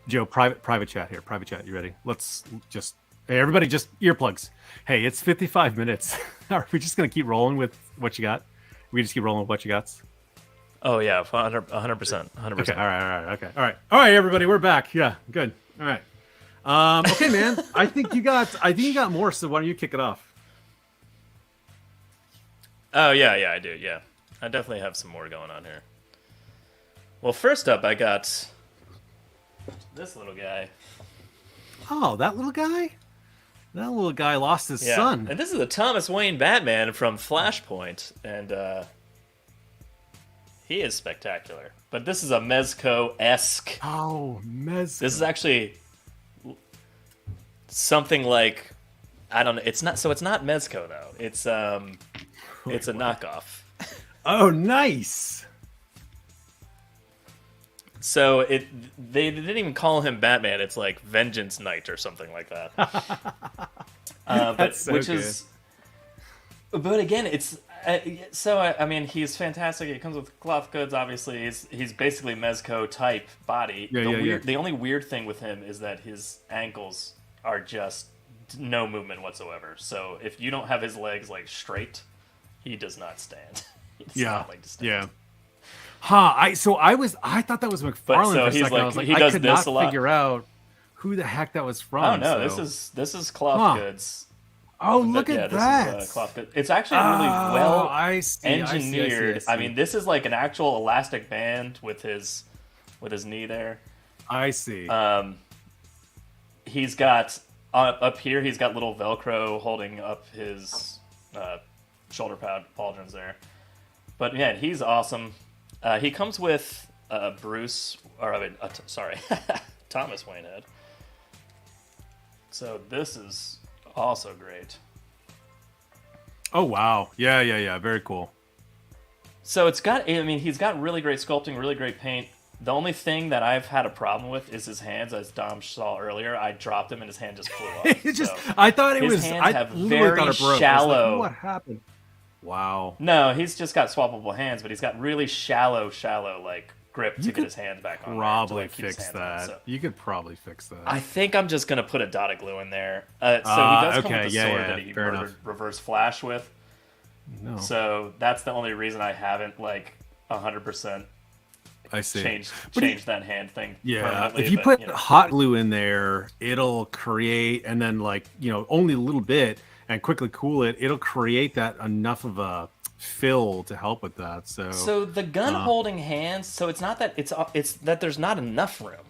Speaker 1: Joe, private chat here. Private chat. You ready? Let's just everybody just earplugs. Hey, it's 55 minutes. Are we just gonna keep rolling with what you got? We just keep rolling with what you got.
Speaker 2: Oh yeah, 100%. 100%.
Speaker 1: Okay. All right. Everybody, we're back. Yeah. Good. All right. Okay, man. I think you got more. So why don't you kick it off?
Speaker 2: Oh yeah, I do. Yeah. I definitely have some more going on here. Well, first up, I got this little guy.
Speaker 1: Oh, that little guy? That little guy lost his son.
Speaker 2: And this is the Thomas Wayne Batman from Flashpoint. And he is spectacular. But this is a Mezco-esque.
Speaker 1: Oh, Mezco.
Speaker 2: This is actually something like, I don't know. It's not Mezco, though. It's a knockoff.
Speaker 1: Oh, nice.
Speaker 2: So they didn't even call him Batman. It's like Vengeance Knight or something like that. But again, it's I mean, he's fantastic. He comes with cloth goods. Obviously, he's basically Mezco type body. The only weird thing with him is that his ankles are just no movement whatsoever. So if you don't have his legs like straight, he does not stand.
Speaker 1: Yeah. I thought that was McFarlane for a second. I was like, I could not figure out who the heck that was from.
Speaker 2: Oh no, this is cloth goods.
Speaker 1: Oh, look at that!
Speaker 2: This is, cloth goods. It's actually really well engineered. I mean, this is like an actual elastic band with his knee there.
Speaker 1: I see.
Speaker 2: He's got up here. He's got little Velcro holding up his shoulder pad pauldrons there. But yeah, he's awesome. He comes with Thomas Wayne head. So this is also great.
Speaker 1: Oh wow! Yeah. Very cool.
Speaker 2: So he's got really great sculpting, really great paint. The only thing that I've had a problem with is his hands, as Dom saw earlier. I dropped him and his hand just flew off.
Speaker 1: I thought it was.
Speaker 2: His hands have very shallow.
Speaker 1: What happened? Wow.
Speaker 2: No, he's just got swappable hands, but he's got really shallow like grip to get his hands back on.
Speaker 1: Probably fix that. So. You could probably fix that.
Speaker 2: I think I'm just gonna put a dotted glue in there. So he does come with the sword that he murdered Reverse Flash with. No. So that's the only reason I haven't 100%.
Speaker 1: I see.
Speaker 2: Change that hand thing.
Speaker 1: Yeah, if you put hot glue in there, it'll create, and then only a little bit, and quickly cool it. It'll create that enough of a fill to help with that. So
Speaker 2: the gun holding hands. So it's not that it's that there's not enough room.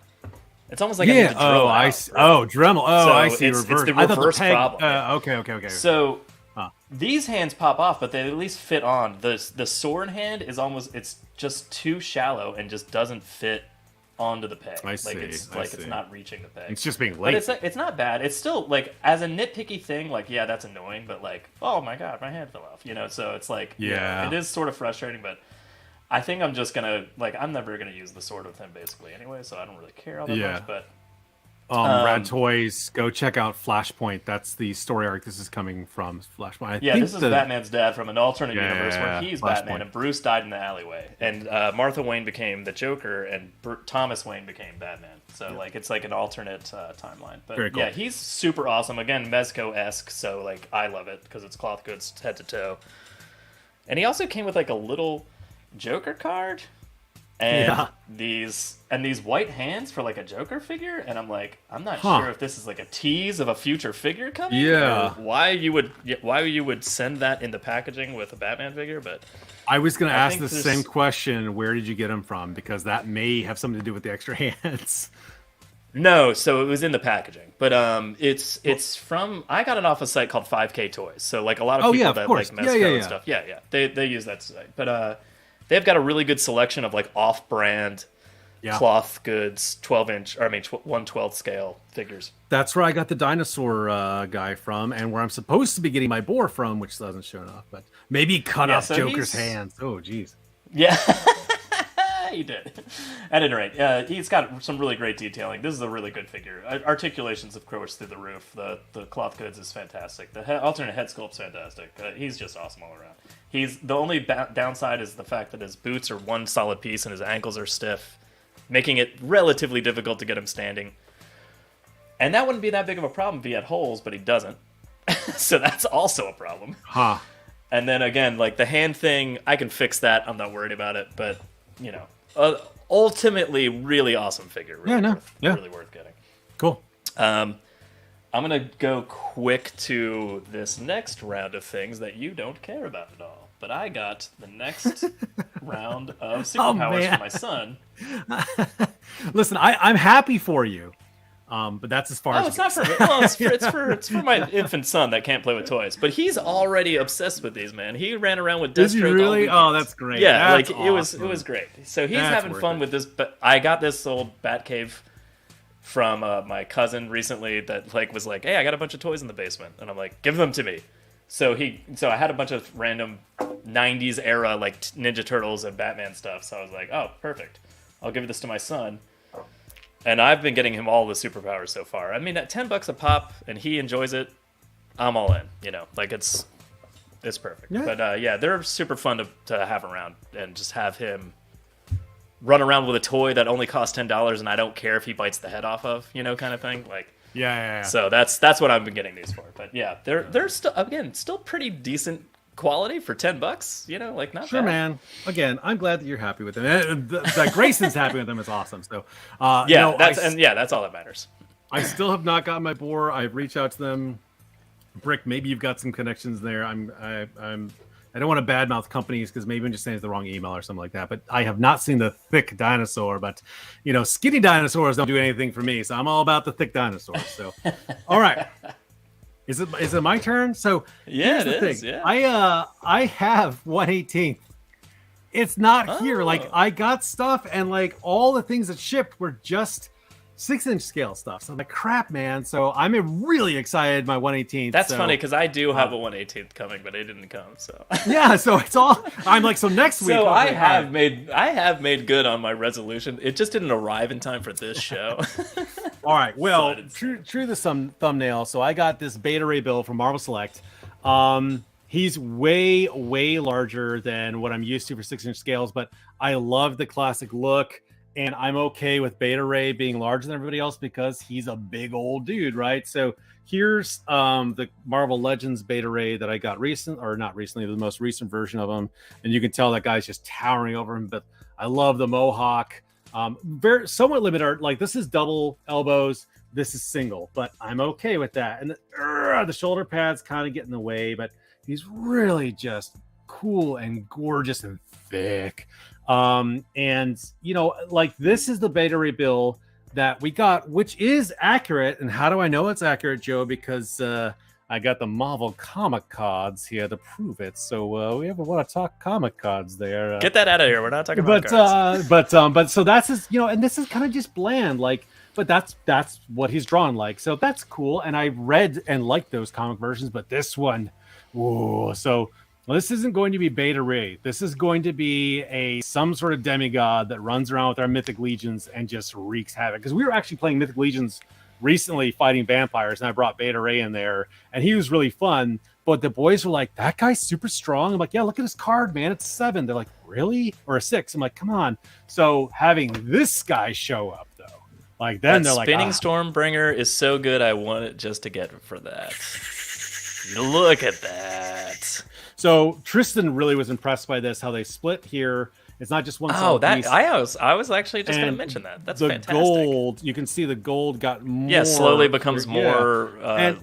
Speaker 2: It's almost like I need to drill
Speaker 1: I see. Oh, Dremel. Oh, so I see.
Speaker 2: It's the reverse problem.
Speaker 1: Okay.
Speaker 2: So these hands pop off, but they at least fit on. The sword hand is it's just too shallow and just doesn't fit onto the peg.
Speaker 1: I see,
Speaker 2: It's
Speaker 1: I see.
Speaker 2: it's not reaching the peg.
Speaker 1: It's just being
Speaker 2: But
Speaker 1: late.
Speaker 2: it's not bad. It's still like as a nitpicky thing, like yeah, that's annoying. But like, oh my god, my hand fell off. So it's like
Speaker 1: Yeah.
Speaker 2: it is sort of frustrating. But I think I'm just gonna I'm never gonna use the sword with him basically anyway, so I don't really care all that much. But
Speaker 1: Rad Toys, go check out Flashpoint. That's the story arc this is coming from. Flashpoint. I think
Speaker 2: this is Batman's dad from an alternate universe where he's
Speaker 1: Flashpoint.
Speaker 2: Batman and Bruce died in the alleyway, and Martha Wayne became the Joker, and Thomas Wayne became Batman. So it's like an alternate timeline. But
Speaker 1: Very cool.
Speaker 2: yeah, he's super awesome. Again, Mezco-esque, so I love it because it's cloth goods head to toe. And he also came with a little Joker card. And these white hands for a Joker figure, and I'm not sure if this is a tease of a future figure coming.
Speaker 1: Yeah.
Speaker 2: Or why you would send that in the packaging with a Batman figure, but
Speaker 1: I was going to ask the
Speaker 2: think
Speaker 1: same question. Where did you get them from? Because that may have something to do with the extra hands.
Speaker 2: No, so it was in the packaging, but it's from I got it off a site called 5K Toys. So a lot of people that like Mezco and stuff, they use that site, but they've got a really good selection of off-brand cloth goods, 1/12 scale figures.
Speaker 1: That's where I got the dinosaur guy from, and where I'm supposed to be getting my boar from, which doesn't show up. But maybe he cut off Joker's hands. Oh, geez.
Speaker 2: Yeah, he did. At any rate, he's got some really great detailing. This is a really good figure. Articulations, of course, through the roof. The cloth goods is fantastic. The alternate head sculpt's fantastic. He's just awesome all around. He's the only downside is the fact that his boots are one solid piece and his ankles are stiff, making it relatively difficult to get him standing. And that wouldn't be that big of a problem if he had holes, but he doesn't. So that's also a problem.
Speaker 1: Huh.
Speaker 2: And then again, the hand thing, I can fix that. I'm not worried about it. But, ultimately, really awesome figure. Really worth getting.
Speaker 1: Cool.
Speaker 2: I'm going to go quick to this next round of things that you don't care about at all. But I got the next round of superpowers for my son.
Speaker 1: Listen, I'm happy for you. But that's as far as
Speaker 2: it's not for me. Well, it's for my infant son that can't play with toys. But he's already obsessed with these, man. He ran around with Deathstroke.
Speaker 1: Did you really? Oh, that's great.
Speaker 2: Yeah,
Speaker 1: that's awesome.
Speaker 2: it was great. So he's having fun with this. But I got this old Batcave from my cousin recently that was like, hey, I got a bunch of toys in the basement, and I'm like, give them to me. So I had a bunch of random 90s era Ninja Turtles and Batman stuff. So I was like, oh, perfect. I'll give this to my son. And I've been getting him all the superpowers so far. I mean, at $10 a pop, and he enjoys it, I'm all in. It's perfect. Yeah. But they're super fun to have around, and just have him run around with a toy that only costs $10, and I don't care if he bites the head off of, kind of thing.
Speaker 1: Yeah.
Speaker 2: So that's what I've been getting these for. But yeah, they're still pretty decent quality for $10. Not
Speaker 1: sure,
Speaker 2: bad.
Speaker 1: Man. Again, I'm glad that you're happy with them. That Grayson's happy with them is awesome. So
Speaker 2: that's all that matters.
Speaker 1: I still have not gotten my boar. I've reached out to them. Brick, maybe you've got some connections there. I don't want to badmouth companies because maybe I'm just saying it's the wrong email or something like that. But I have not seen the thick dinosaur. But skinny dinosaurs don't do anything for me. So I'm all about the thick dinosaurs. So, all right. Is it my turn? So
Speaker 2: yeah,
Speaker 1: here's the thing.
Speaker 2: Yeah.
Speaker 1: I have 1/18. It's not here. I got stuff, and all the things that shipped were just 6-inch scale stuff. So I'm like, crap, man. So I'm really excited. My 1/18.
Speaker 2: That's funny because I do have a 1/18 coming, but it didn't come. So
Speaker 1: yeah. So it's all. I'm like, so next week.
Speaker 2: So I have made good on my resolution. It just didn't arrive in time for this show.
Speaker 1: All right. Well, true to some thumbnail. So I got this Beta Ray Bill from Marvel Select. He's way larger than what I'm used to for 6-inch scales, but I love the classic look. And I'm okay with Beta Ray being larger than everybody else because he's a big old dude, right? So here's the Marvel Legends Beta Ray that I got the most recent version of him. And you can tell that guy's just towering over him. But I love the mohawk. Very somewhat limited. This is double elbows. This is single, but I'm okay with that. And the shoulder pads kind of get in the way, but he's really just cool and gorgeous and thick. This is the Beta Ray Bill that we got, which is accurate. And how do I know it's accurate, Joe? Because I I got the Marvel comic cards here to prove it. So we ever want to talk comic cards there?
Speaker 2: Get that out of here. We're not talking about cards.
Speaker 1: But so that's his, and this is kind of just bland, like. But that's what he's drawn like. So that's cool. And I read and liked those comic versions, but this one, ooh. So this isn't going to be Beta Ray. This is going to be some sort of demigod that runs around with our Mythic Legions and just wreaks havoc. Because we were actually playing Mythic Legions recently fighting vampires, and I brought Beta Ray in there, and he was really fun. But the boys were like, that guy's super strong. I'm like, yeah, look at his card, man. It's 7. They're like, really? Or a 6? I'm like, come on. So having this guy show up, though. Like then they're like,
Speaker 2: Spinning Stormbringer is so good. I want it just to get for that. Look at that.
Speaker 1: So Tristan really was impressed by this. How they split here. It's not just one.
Speaker 2: Oh, that
Speaker 1: piece.
Speaker 2: I was actually just going to mention that. That's fantastic.
Speaker 1: The gold, you can see the gold got more.
Speaker 2: Yeah, slowly becomes more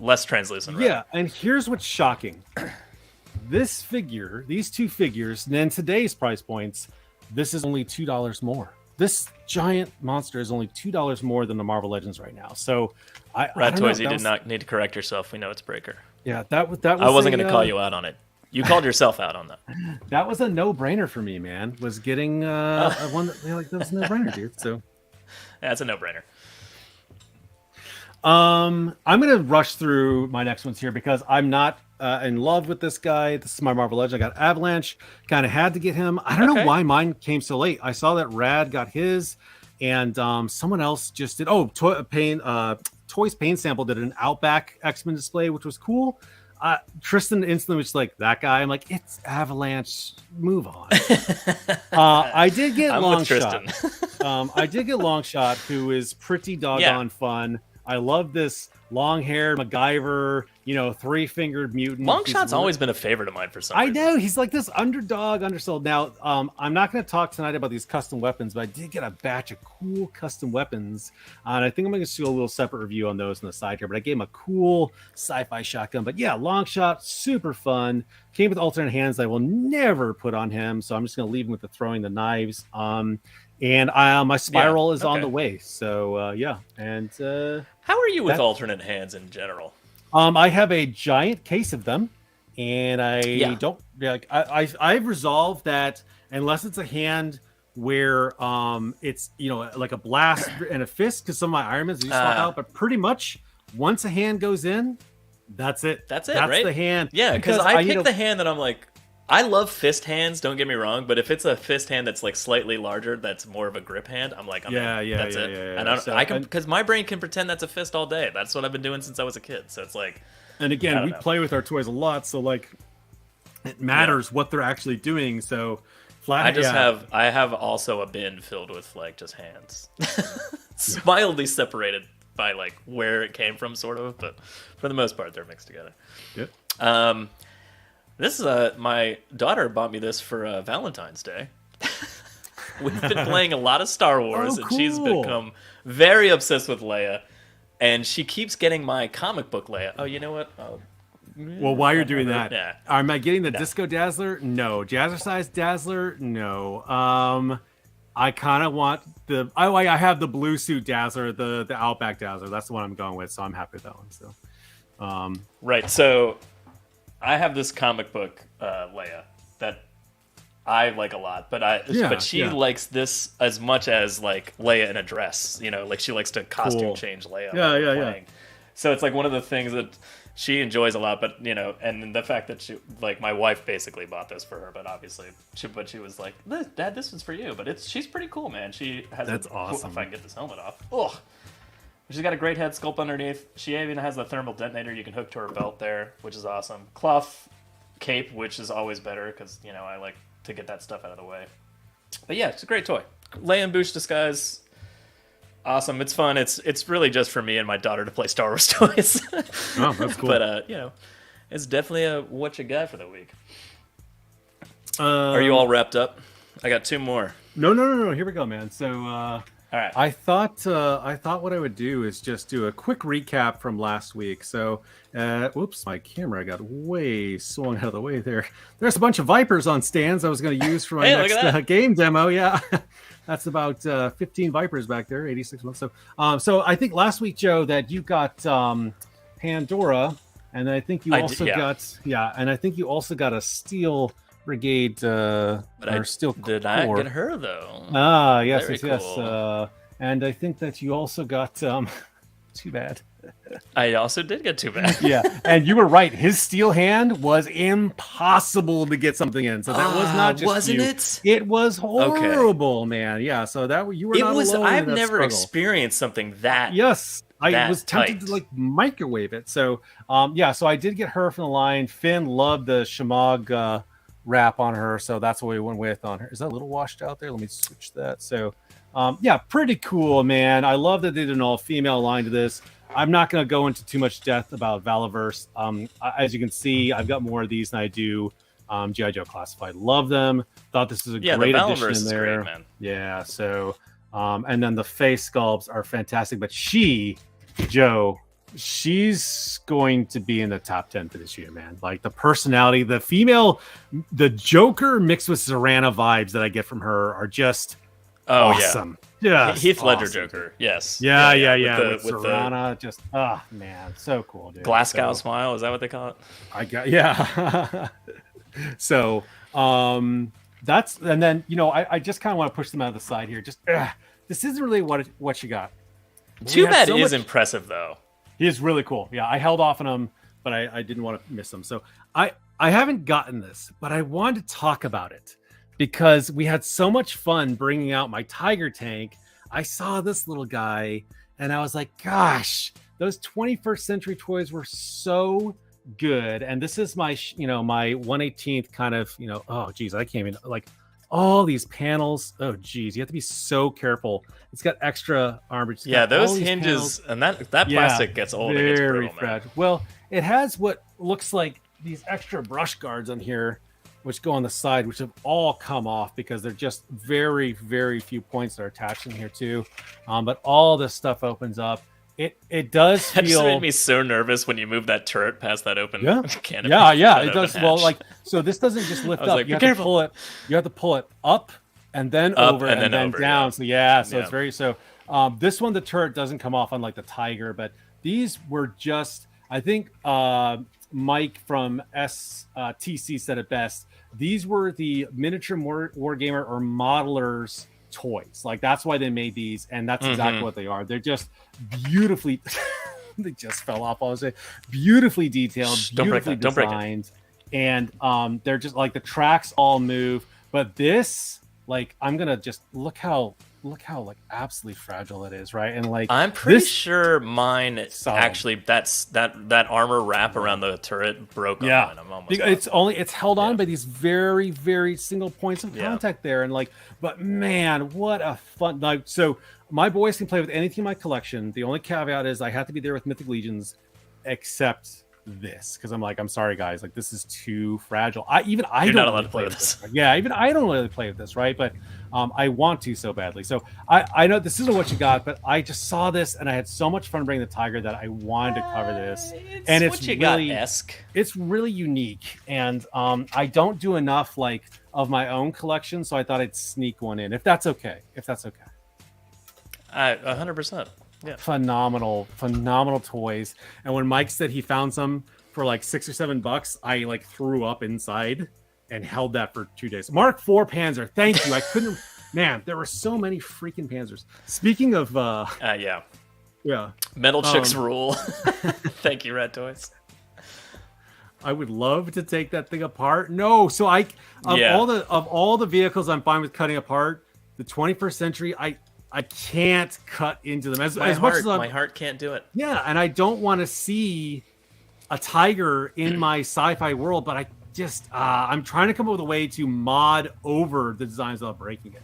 Speaker 2: less translucent. Right?
Speaker 1: Yeah, and here's what's shocking: this figure, these two figures, and then today's price points, this is only $2 more. This giant monster is only $2 more than the Marvel Legends right now. So,
Speaker 2: Rad Toys, you did not need to correct yourself. We know it's Breaker.
Speaker 1: Yeah, that was.
Speaker 2: I wasn't going to call you out on it. You called yourself out on that.
Speaker 1: That was a no-brainer for me, man. Was getting one that that was a no-brainer, dude. So,
Speaker 2: that's a no-brainer.
Speaker 1: I'm gonna rush through my next ones here because I'm not in love with this guy. This is my Marvel Legend. I got Avalanche. Kind of had to get him. I don't know why mine came so late. I saw that Rad got his, and someone else just did. Oh, Toys Pain Sample did an Outback X-Men display, which was cool. Tristan instantly was like, that guy. I'm like, it's Avalanche. Move on. I did get Longshot. I did get Longshot, who is pretty doggone fun. I love this long-haired MacGyver, 3-fingered mutant.
Speaker 2: Longshot's always been a favorite of mine for some reason.
Speaker 1: I know. He's like this underdog, undersold. Now, I'm not going to talk tonight about these custom weapons, but I did get a batch of cool custom weapons. And I think I'm going to do a little separate review on those on the side here. But I gave him a cool sci-fi shotgun. But yeah, Longshot, super fun. Came with alternate hands that I will never put on him. So I'm just going to leave him with the throwing the knives. And my spiral is on the way. So, yeah. And
Speaker 2: how are you with alternate hands in general?
Speaker 1: I have a giant case of them, and don't like. I've resolved that unless it's a hand where it's like a blast and a fist, because some of my Iron Mans do swap out. But pretty much once a hand goes in, that's it.
Speaker 2: That's
Speaker 1: right? The hand.
Speaker 2: Yeah, because I pick the hand that I'm like. I love fist hands, don't get me wrong, but if it's a fist hand that's like slightly larger, that's more of a grip hand, I'm like, that's it. And I can, because my brain can pretend that's a fist all day. That's what I've been doing since I was a kid. So it's like,
Speaker 1: and again, we play with our toys a lot, so like, it matters what they're actually doing. So
Speaker 2: I have also a bin filled with like just hands, mildly separated by like where it came from, sort of, but for the most part, they're mixed together.
Speaker 1: Yep.
Speaker 2: This is my daughter bought me this for Valentine's Day. We've been playing a lot of Star Wars, and she's become very obsessed with Leia. And she keeps getting my comic book Leia. Oh, you know what?
Speaker 1: Well, while you're doing that, am I getting the Disco Dazzler? No. Jazzercise Dazzler? No. I kind of want I have the blue suit Dazzler, the Outback Dazzler. That's the one I'm going with, so I'm happy with that one. So,
Speaker 2: right. So I have this comic book Leia that I like a lot, but she likes this as much as like Leia in a dress. Like she likes to costume change Leia. Yeah. So it's like one of the things that she enjoys a lot. But and the fact that she like my wife basically bought this for her, but obviously she was like, Dad, this is for you. But she's pretty cool, man. She has awesome. If I can get this helmet off. Ugh. She's got a great head sculpt underneath. She even has the thermal detonator you can hook to her belt there, which is awesome. Cloth cape, which is always better because, I like to get that stuff out of the way. But yeah, it's a great toy. Leia and Bouche disguise, awesome. It's fun. It's really just for me and my daughter to play Star Wars toys.
Speaker 1: Oh, that's cool.
Speaker 2: But, it's definitely a what you got for the week. Are you all wrapped up? I got 2 more.
Speaker 1: No. Here we go, man. So,
Speaker 2: all right.
Speaker 1: I thought what I would do is just do a quick recap from last week. So, whoops, my camera got way swung out of the way there. There's a bunch of Vipers on stands I was going to use for my next game demo. Yeah, that's about 15 Vipers back there, 86 months. So I think last week, Joe, that you got Pandora And I think you also and I think you also got a Steel Brigade or Steel
Speaker 2: did
Speaker 1: Corps.
Speaker 2: I get her though?
Speaker 1: Ah, yes,
Speaker 2: Very
Speaker 1: yes,
Speaker 2: cool.
Speaker 1: yes. And I think that you also got too bad.
Speaker 2: I also did get too bad.
Speaker 1: Yeah, and you were right. His steel hand was impossible to get something in. So that was not just
Speaker 2: wasn't
Speaker 1: you.
Speaker 2: it?
Speaker 1: It was horrible, man. Yeah. So that you were not alone.
Speaker 2: I've
Speaker 1: in that
Speaker 2: never
Speaker 1: struggle.
Speaker 2: experienced something that.
Speaker 1: Yes, I was tempted
Speaker 2: tight.
Speaker 1: to like microwave it. So yeah, so I did get her from the line. Finn loved the Shamog wrap on her, so that's what we went with on her. Is that a little washed out there? Let me switch that. So yeah, pretty cool, man. I love that they did an all-female line to this. I'm not going to go into too much depth about Valaverse. As you can see, I've got more of these than I do G.I. Joe Classified. Love them. Thought this was a great addition in there.
Speaker 2: Great, man.
Speaker 1: Yeah, so and then the face sculpts are fantastic. But Joe, she's going to be in the top 10 for this year, man. Like the personality, the female, the Joker mixed with Serana vibes that I get from her are just awesome. Yeah,
Speaker 2: Heath Ledger Joker. Yes.
Speaker 1: Yeah. With Serana, just man, so cool, dude.
Speaker 2: Glasgow smile, is that what they call it?
Speaker 1: So that's, and then I just kind of want to push them out of the side here. Just this isn't really what you got.
Speaker 2: Too Bad is impressive though.
Speaker 1: He is really cool. Yeah, I held off on him, but I didn't want to miss him. So I haven't gotten this, but I wanted to talk about it because we had so much fun bringing out my Tiger tank. I saw this little guy and I was like, gosh, those 21st century toys were so good. And this is my, my 1/18th kind of, oh geez, I can't even like all these panels. Oh geez, you have to be so careful. It's got extra armor.
Speaker 2: Yeah, those hinges panels. And that plastic gets old.
Speaker 1: Very fragile. Well, it has what looks like these extra brush guards on here, which go on the side, which have all come off because they're just very, very few points that are attached in here too. But all this stuff opens up. It does feel.
Speaker 2: That just made me so nervous when you move that turret past that open canopy.
Speaker 1: Yeah. It does. Well, like so, this doesn't just lift up.
Speaker 2: Like,
Speaker 1: you have to pull it. You have to pull it up and then over and then
Speaker 2: over,
Speaker 1: down. So it's very so. This one, the turret doesn't come off unlike the Tiger, but these were just. I think Mike from STC said it best. These were the miniature wargamer or modelers toys. Like that's why they made these, and that's exactly what they are. They're just beautifully they just fell off. I was saying beautifully detailed, beautifully designed, and they're just like the tracks all move. But this, like, I'm gonna just look how like absolutely fragile it is, right? And like
Speaker 2: I'm pretty sure mine actually that armor wrap around the turret broke on mine. I'm almost
Speaker 1: it's held on by these very, very single points of contact there, and like, but man, what a fun like. So my boys can play with anything in my collection. The only caveat is I have to be there with Mythic Legions, except this, because I'm sorry guys, like this is too fragile. You're
Speaker 2: don't not allowed to play with this.
Speaker 1: Yeah, even I don't really play with this, right? But I want to so badly. So I know this isn't what you got, but I just saw this and I had so much fun bringing the Tiger that I wanted to cover this. And it's really it's really unique, and I don't do enough like of my own collection, so I thought I'd sneak one in if that's okay.
Speaker 2: 100%. Yeah.
Speaker 1: Phenomenal toys. And when Mike said he found some for like $6 or $7, I like threw up inside and held that for 2 days. Mark IV Panzer, thank you. I couldn't. Man, there were so many freaking Panzers. Speaking of,
Speaker 2: Metal Chicks rule. Thank you, Red Toys.
Speaker 1: I would love to take that thing apart. No, so all the vehicles I'm fine with cutting apart. The 21st century, I can't cut into them as much as
Speaker 2: my heart can't do it.
Speaker 1: Yeah, and I don't want to see a Tiger in my sci-fi world, but I just I'm trying to come up with a way to mod over the designs without breaking it.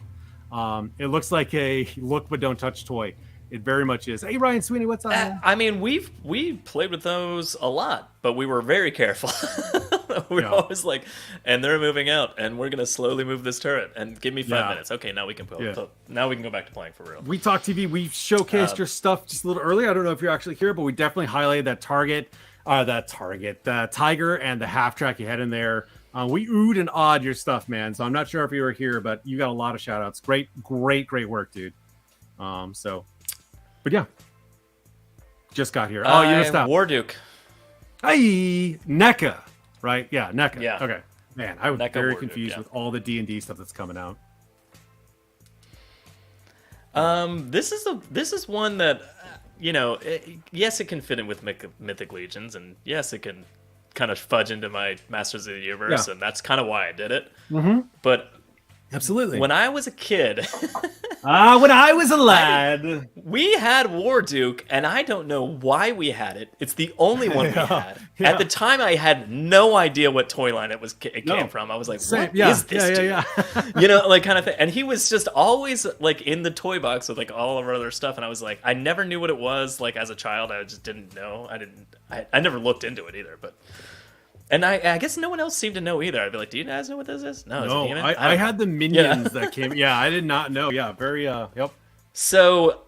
Speaker 1: It looks like a look but don't touch toy. It very much is. Hey, Ryan Sweeney, what's up?
Speaker 2: I mean, we played with those a lot, but we were very careful. We're always like, and they're moving out, and we're gonna slowly move this turret. And give me 5 minutes. Okay, now we can now we can go back to playing for real.
Speaker 1: We Talk TV. We showcased your stuff just a little earlier. I don't know if you're actually here, but we definitely highlighted the Tiger and the half track you had in there. We oohed and awed your stuff, man. So I'm not sure if you were here, but you got a lot of shout outs. Great work, dude. But yeah, just got here. Oh, you missed out.
Speaker 2: War Duke.
Speaker 1: Hey, NECA, right? Yeah, NECA.
Speaker 2: Yeah.
Speaker 1: Okay. Man, I was
Speaker 2: NECA
Speaker 1: very
Speaker 2: Warduke,
Speaker 1: confused
Speaker 2: yeah.
Speaker 1: with all the D&D stuff that's coming out.
Speaker 2: This is one that, yes, it can fit in with Mythic Legions, and yes, it can kind of fudge into my Masters of the Universe, and that's kind of why I did it. But
Speaker 1: Absolutely.
Speaker 2: when I was a kid,
Speaker 1: when I was a lad.
Speaker 2: we had Warduke, and I don't know why we had it. It's the only one we had.
Speaker 1: Yeah.
Speaker 2: At the time, I had no idea what toy line it came from. I was like,
Speaker 1: Same.
Speaker 2: what is this dude?
Speaker 1: Yeah.
Speaker 2: Like kind of thing. And he was just always like in the toy box with like all of our other stuff. And I was like, I never knew what it was. Like as a child, I just didn't know. I never looked into it either. And I guess no one else seemed to know either. I'd be like, do you guys know what this is? No,
Speaker 1: No, I had the minions that came. Yeah, I did not know. Yeah, very, yep.
Speaker 2: So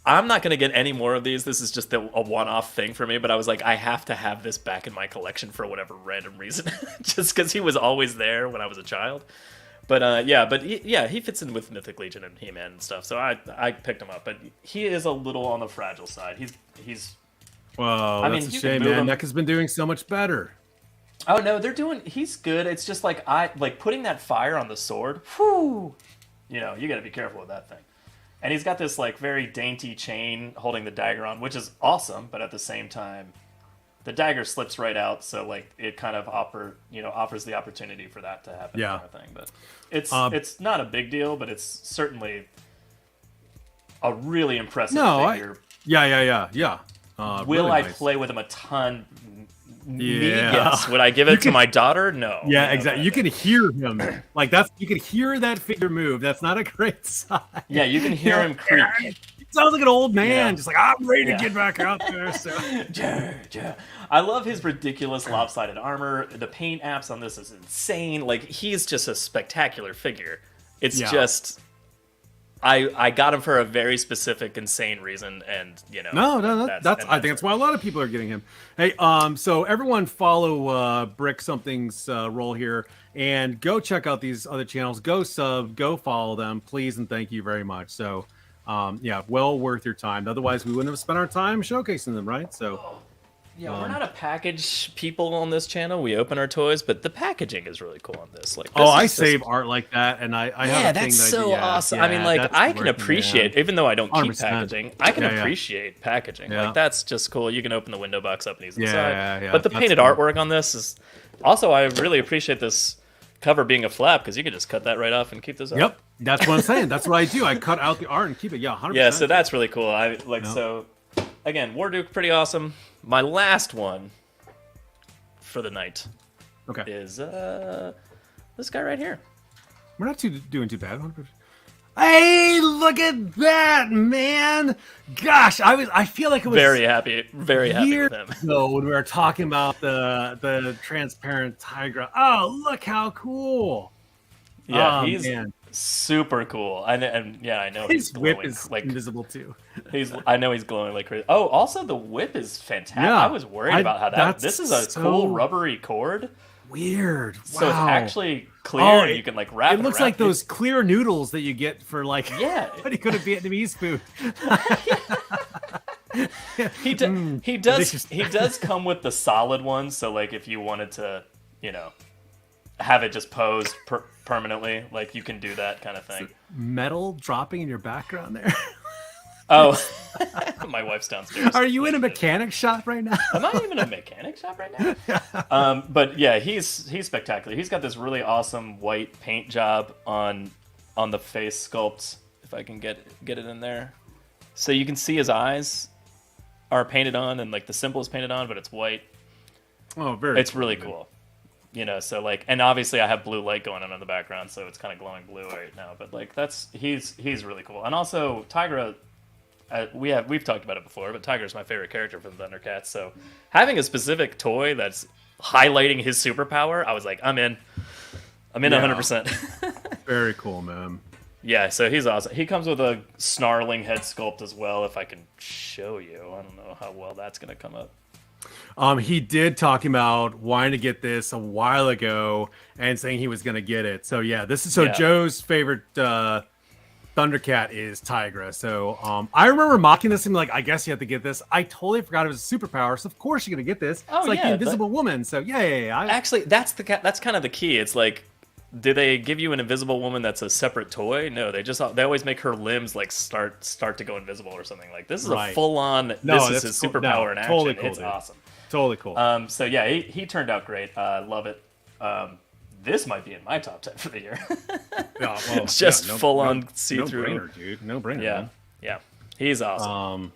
Speaker 2: I'm not going to get any more of these. This is just a one-off thing for me. But I was like, I have to have this back in my collection for whatever random reason. Just because he was always there when I was a child. But he fits in with Mythic Legion and He-Man and stuff. So I picked him up. But he is a little on the fragile side. He's.
Speaker 1: Well, that's a shame, man. NECA's been doing so much better.
Speaker 2: Oh no, he's good. It's just like putting that fire on the sword. Whew. You got to be careful with that thing. And he's got this like very dainty chain holding the dagger on, which is awesome, but at the same time the dagger slips right out, so like it kind of offers the opportunity for that to happen, kind of thing. But it's not a big deal, but it's certainly a really impressive figure.
Speaker 1: Yeah.
Speaker 2: Will
Speaker 1: really
Speaker 2: I
Speaker 1: nice.
Speaker 2: play with him a ton?
Speaker 1: Yeah.
Speaker 2: Yes. Would I give it to my daughter? No.
Speaker 1: Yeah, exactly. You can hear him. Like you can hear that figure move. That's not a great sign.
Speaker 2: Yeah, you can hear him creak.
Speaker 1: He sounds like an old man, just like, I'm ready to get back out there. So.
Speaker 2: I love his ridiculous lopsided armor. The paint apps on this is insane. Like, he's just a spectacular figure. It's just... I got him for a very specific, insane reason, and
Speaker 1: No, that's I think that's why a lot of people are getting him. Hey, so everyone follow Brick Something's role here, and go check out these other channels. Go sub, go follow them, please, and thank you very much. So, well worth your time. Otherwise, we wouldn't have spent our time showcasing them, right? So.
Speaker 2: Yeah, we're not a package people on this channel. We open our toys, but the packaging is really cool on this. Like,
Speaker 1: I save art like that, and I have a thing
Speaker 2: that's so awesome. I mean, like, I can appreciate, even though I don't keep 100%. Packaging, I can appreciate packaging. Like, that's just cool. You can open the window box up and easily inside. But the painted artwork on this is also. I really appreciate this cover being a flap because you can just cut that right off and keep this up.
Speaker 1: Yep, that's what I'm saying. That's what I do. I cut out the art and keep it. 100%.
Speaker 2: Yeah, so that's really cool. So. Again, Warduke, pretty awesome. My last one for the night is this guy right here.
Speaker 1: We're not doing too bad. 100%. Hey, look at that, man! Gosh, I feel like it was
Speaker 2: very happy with him.
Speaker 1: So when we were talking about the transparent tiger, oh, look how cool!
Speaker 2: Yeah, he's super cool. I know
Speaker 1: his
Speaker 2: glowing,
Speaker 1: whip is
Speaker 2: like
Speaker 1: invisible too.
Speaker 2: I know he's glowing like crazy. Oh, also the whip is fantastic. Yeah, I was worried about how this is a cool rubbery cord.
Speaker 1: Weird. Wow.
Speaker 2: So it's actually clear. And you can like wrap it.
Speaker 1: It looks like those clear noodles that you get for like what do you go to Vietnamese food.
Speaker 2: He does come with the solid ones. So like if you wanted to, have it just posed permanently, like you can do that kind of thing.
Speaker 1: Metal dropping in your background there.
Speaker 2: Oh, my wife's downstairs.
Speaker 1: Are you in a mechanic shop right now?
Speaker 2: Am I even in a mechanic shop right now? But yeah, he's spectacular. He's got this really awesome white paint job on the face sculpt. If I can get it in there, so you can see his eyes are painted on, and like the symbol is painted on, but it's white.
Speaker 1: Oh, very.
Speaker 2: It's really cool. So like, and obviously I have blue light going on in the background, so it's kind of glowing blue right now. But like, he's really cool. And also Tigra, we've talked about it before, but Tiger's my favorite character from Thundercats. So having a specific toy that's highlighting his superpower, I was like, I'm in 100%.
Speaker 1: Very cool, man.
Speaker 2: Yeah, so he's awesome. He comes with a snarling head sculpt as well. If I can show you, I don't know how well that's gonna come up.
Speaker 1: He did talk about wanting to get this a while ago and saying he was going to get it. So yeah, this is Joe's favorite Thundercat is Tigra. So I remember mocking this and like, I guess you have to get this. I totally forgot it was a superpower. So of course you're gonna get this.
Speaker 2: Oh,
Speaker 1: it's like
Speaker 2: yeah,
Speaker 1: the Invisible Woman. So yeah.
Speaker 2: Actually, that's kind of the key. It's like, do they give you an invisible woman that's a separate toy? No, they always make her limbs like start to go invisible or something. Like this is a full on.
Speaker 1: No,
Speaker 2: this is his superpower in action.
Speaker 1: Totally cool,
Speaker 2: it's
Speaker 1: dude.
Speaker 2: awesome.
Speaker 1: Totally cool.
Speaker 2: So yeah, he turned out great. Love it. This might be in my top 10 for the year. It's just full on see through.
Speaker 1: No brainer, dude. No brainer.
Speaker 2: Yeah,
Speaker 1: Man.
Speaker 2: yeah. He's awesome.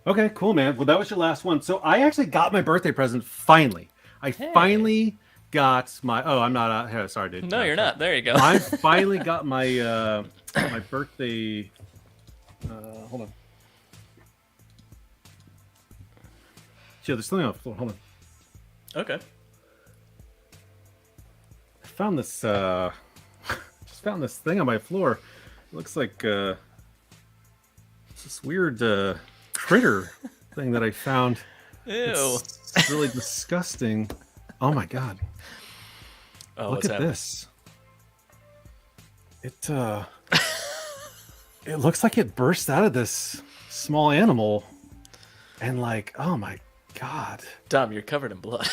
Speaker 1: Okay, cool, man. Well, that was your last one. So I actually got my birthday present finally. I finally got my. Oh, I'm not. Sorry, dude.
Speaker 2: No, you're not. There you go.
Speaker 1: I finally got my my birthday. Hold on. Yeah, there's something on the floor. Hold on.
Speaker 2: Okay.
Speaker 1: I found this. Just found this thing on my floor. It looks like it's this weird critter thing that I found.
Speaker 2: Ew.
Speaker 1: It's really disgusting. Oh my god.
Speaker 2: Oh,
Speaker 1: look at this. It it looks like it burst out of this small animal, and like, oh my god.
Speaker 2: Dom, you're covered in blood.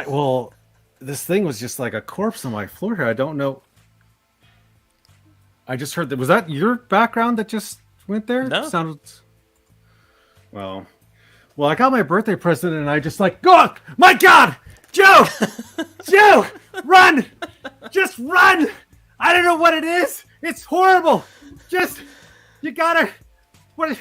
Speaker 1: Well, this thing was just like a corpse on my floor here. I don't know. I just heard that. Was that your background that just went there?
Speaker 2: No.
Speaker 1: Sounded. Well, I got my birthday present and I just like, oh my god, Joe, Joe, run, just run. I don't know what it is. It's horrible. Just, you gotta, what?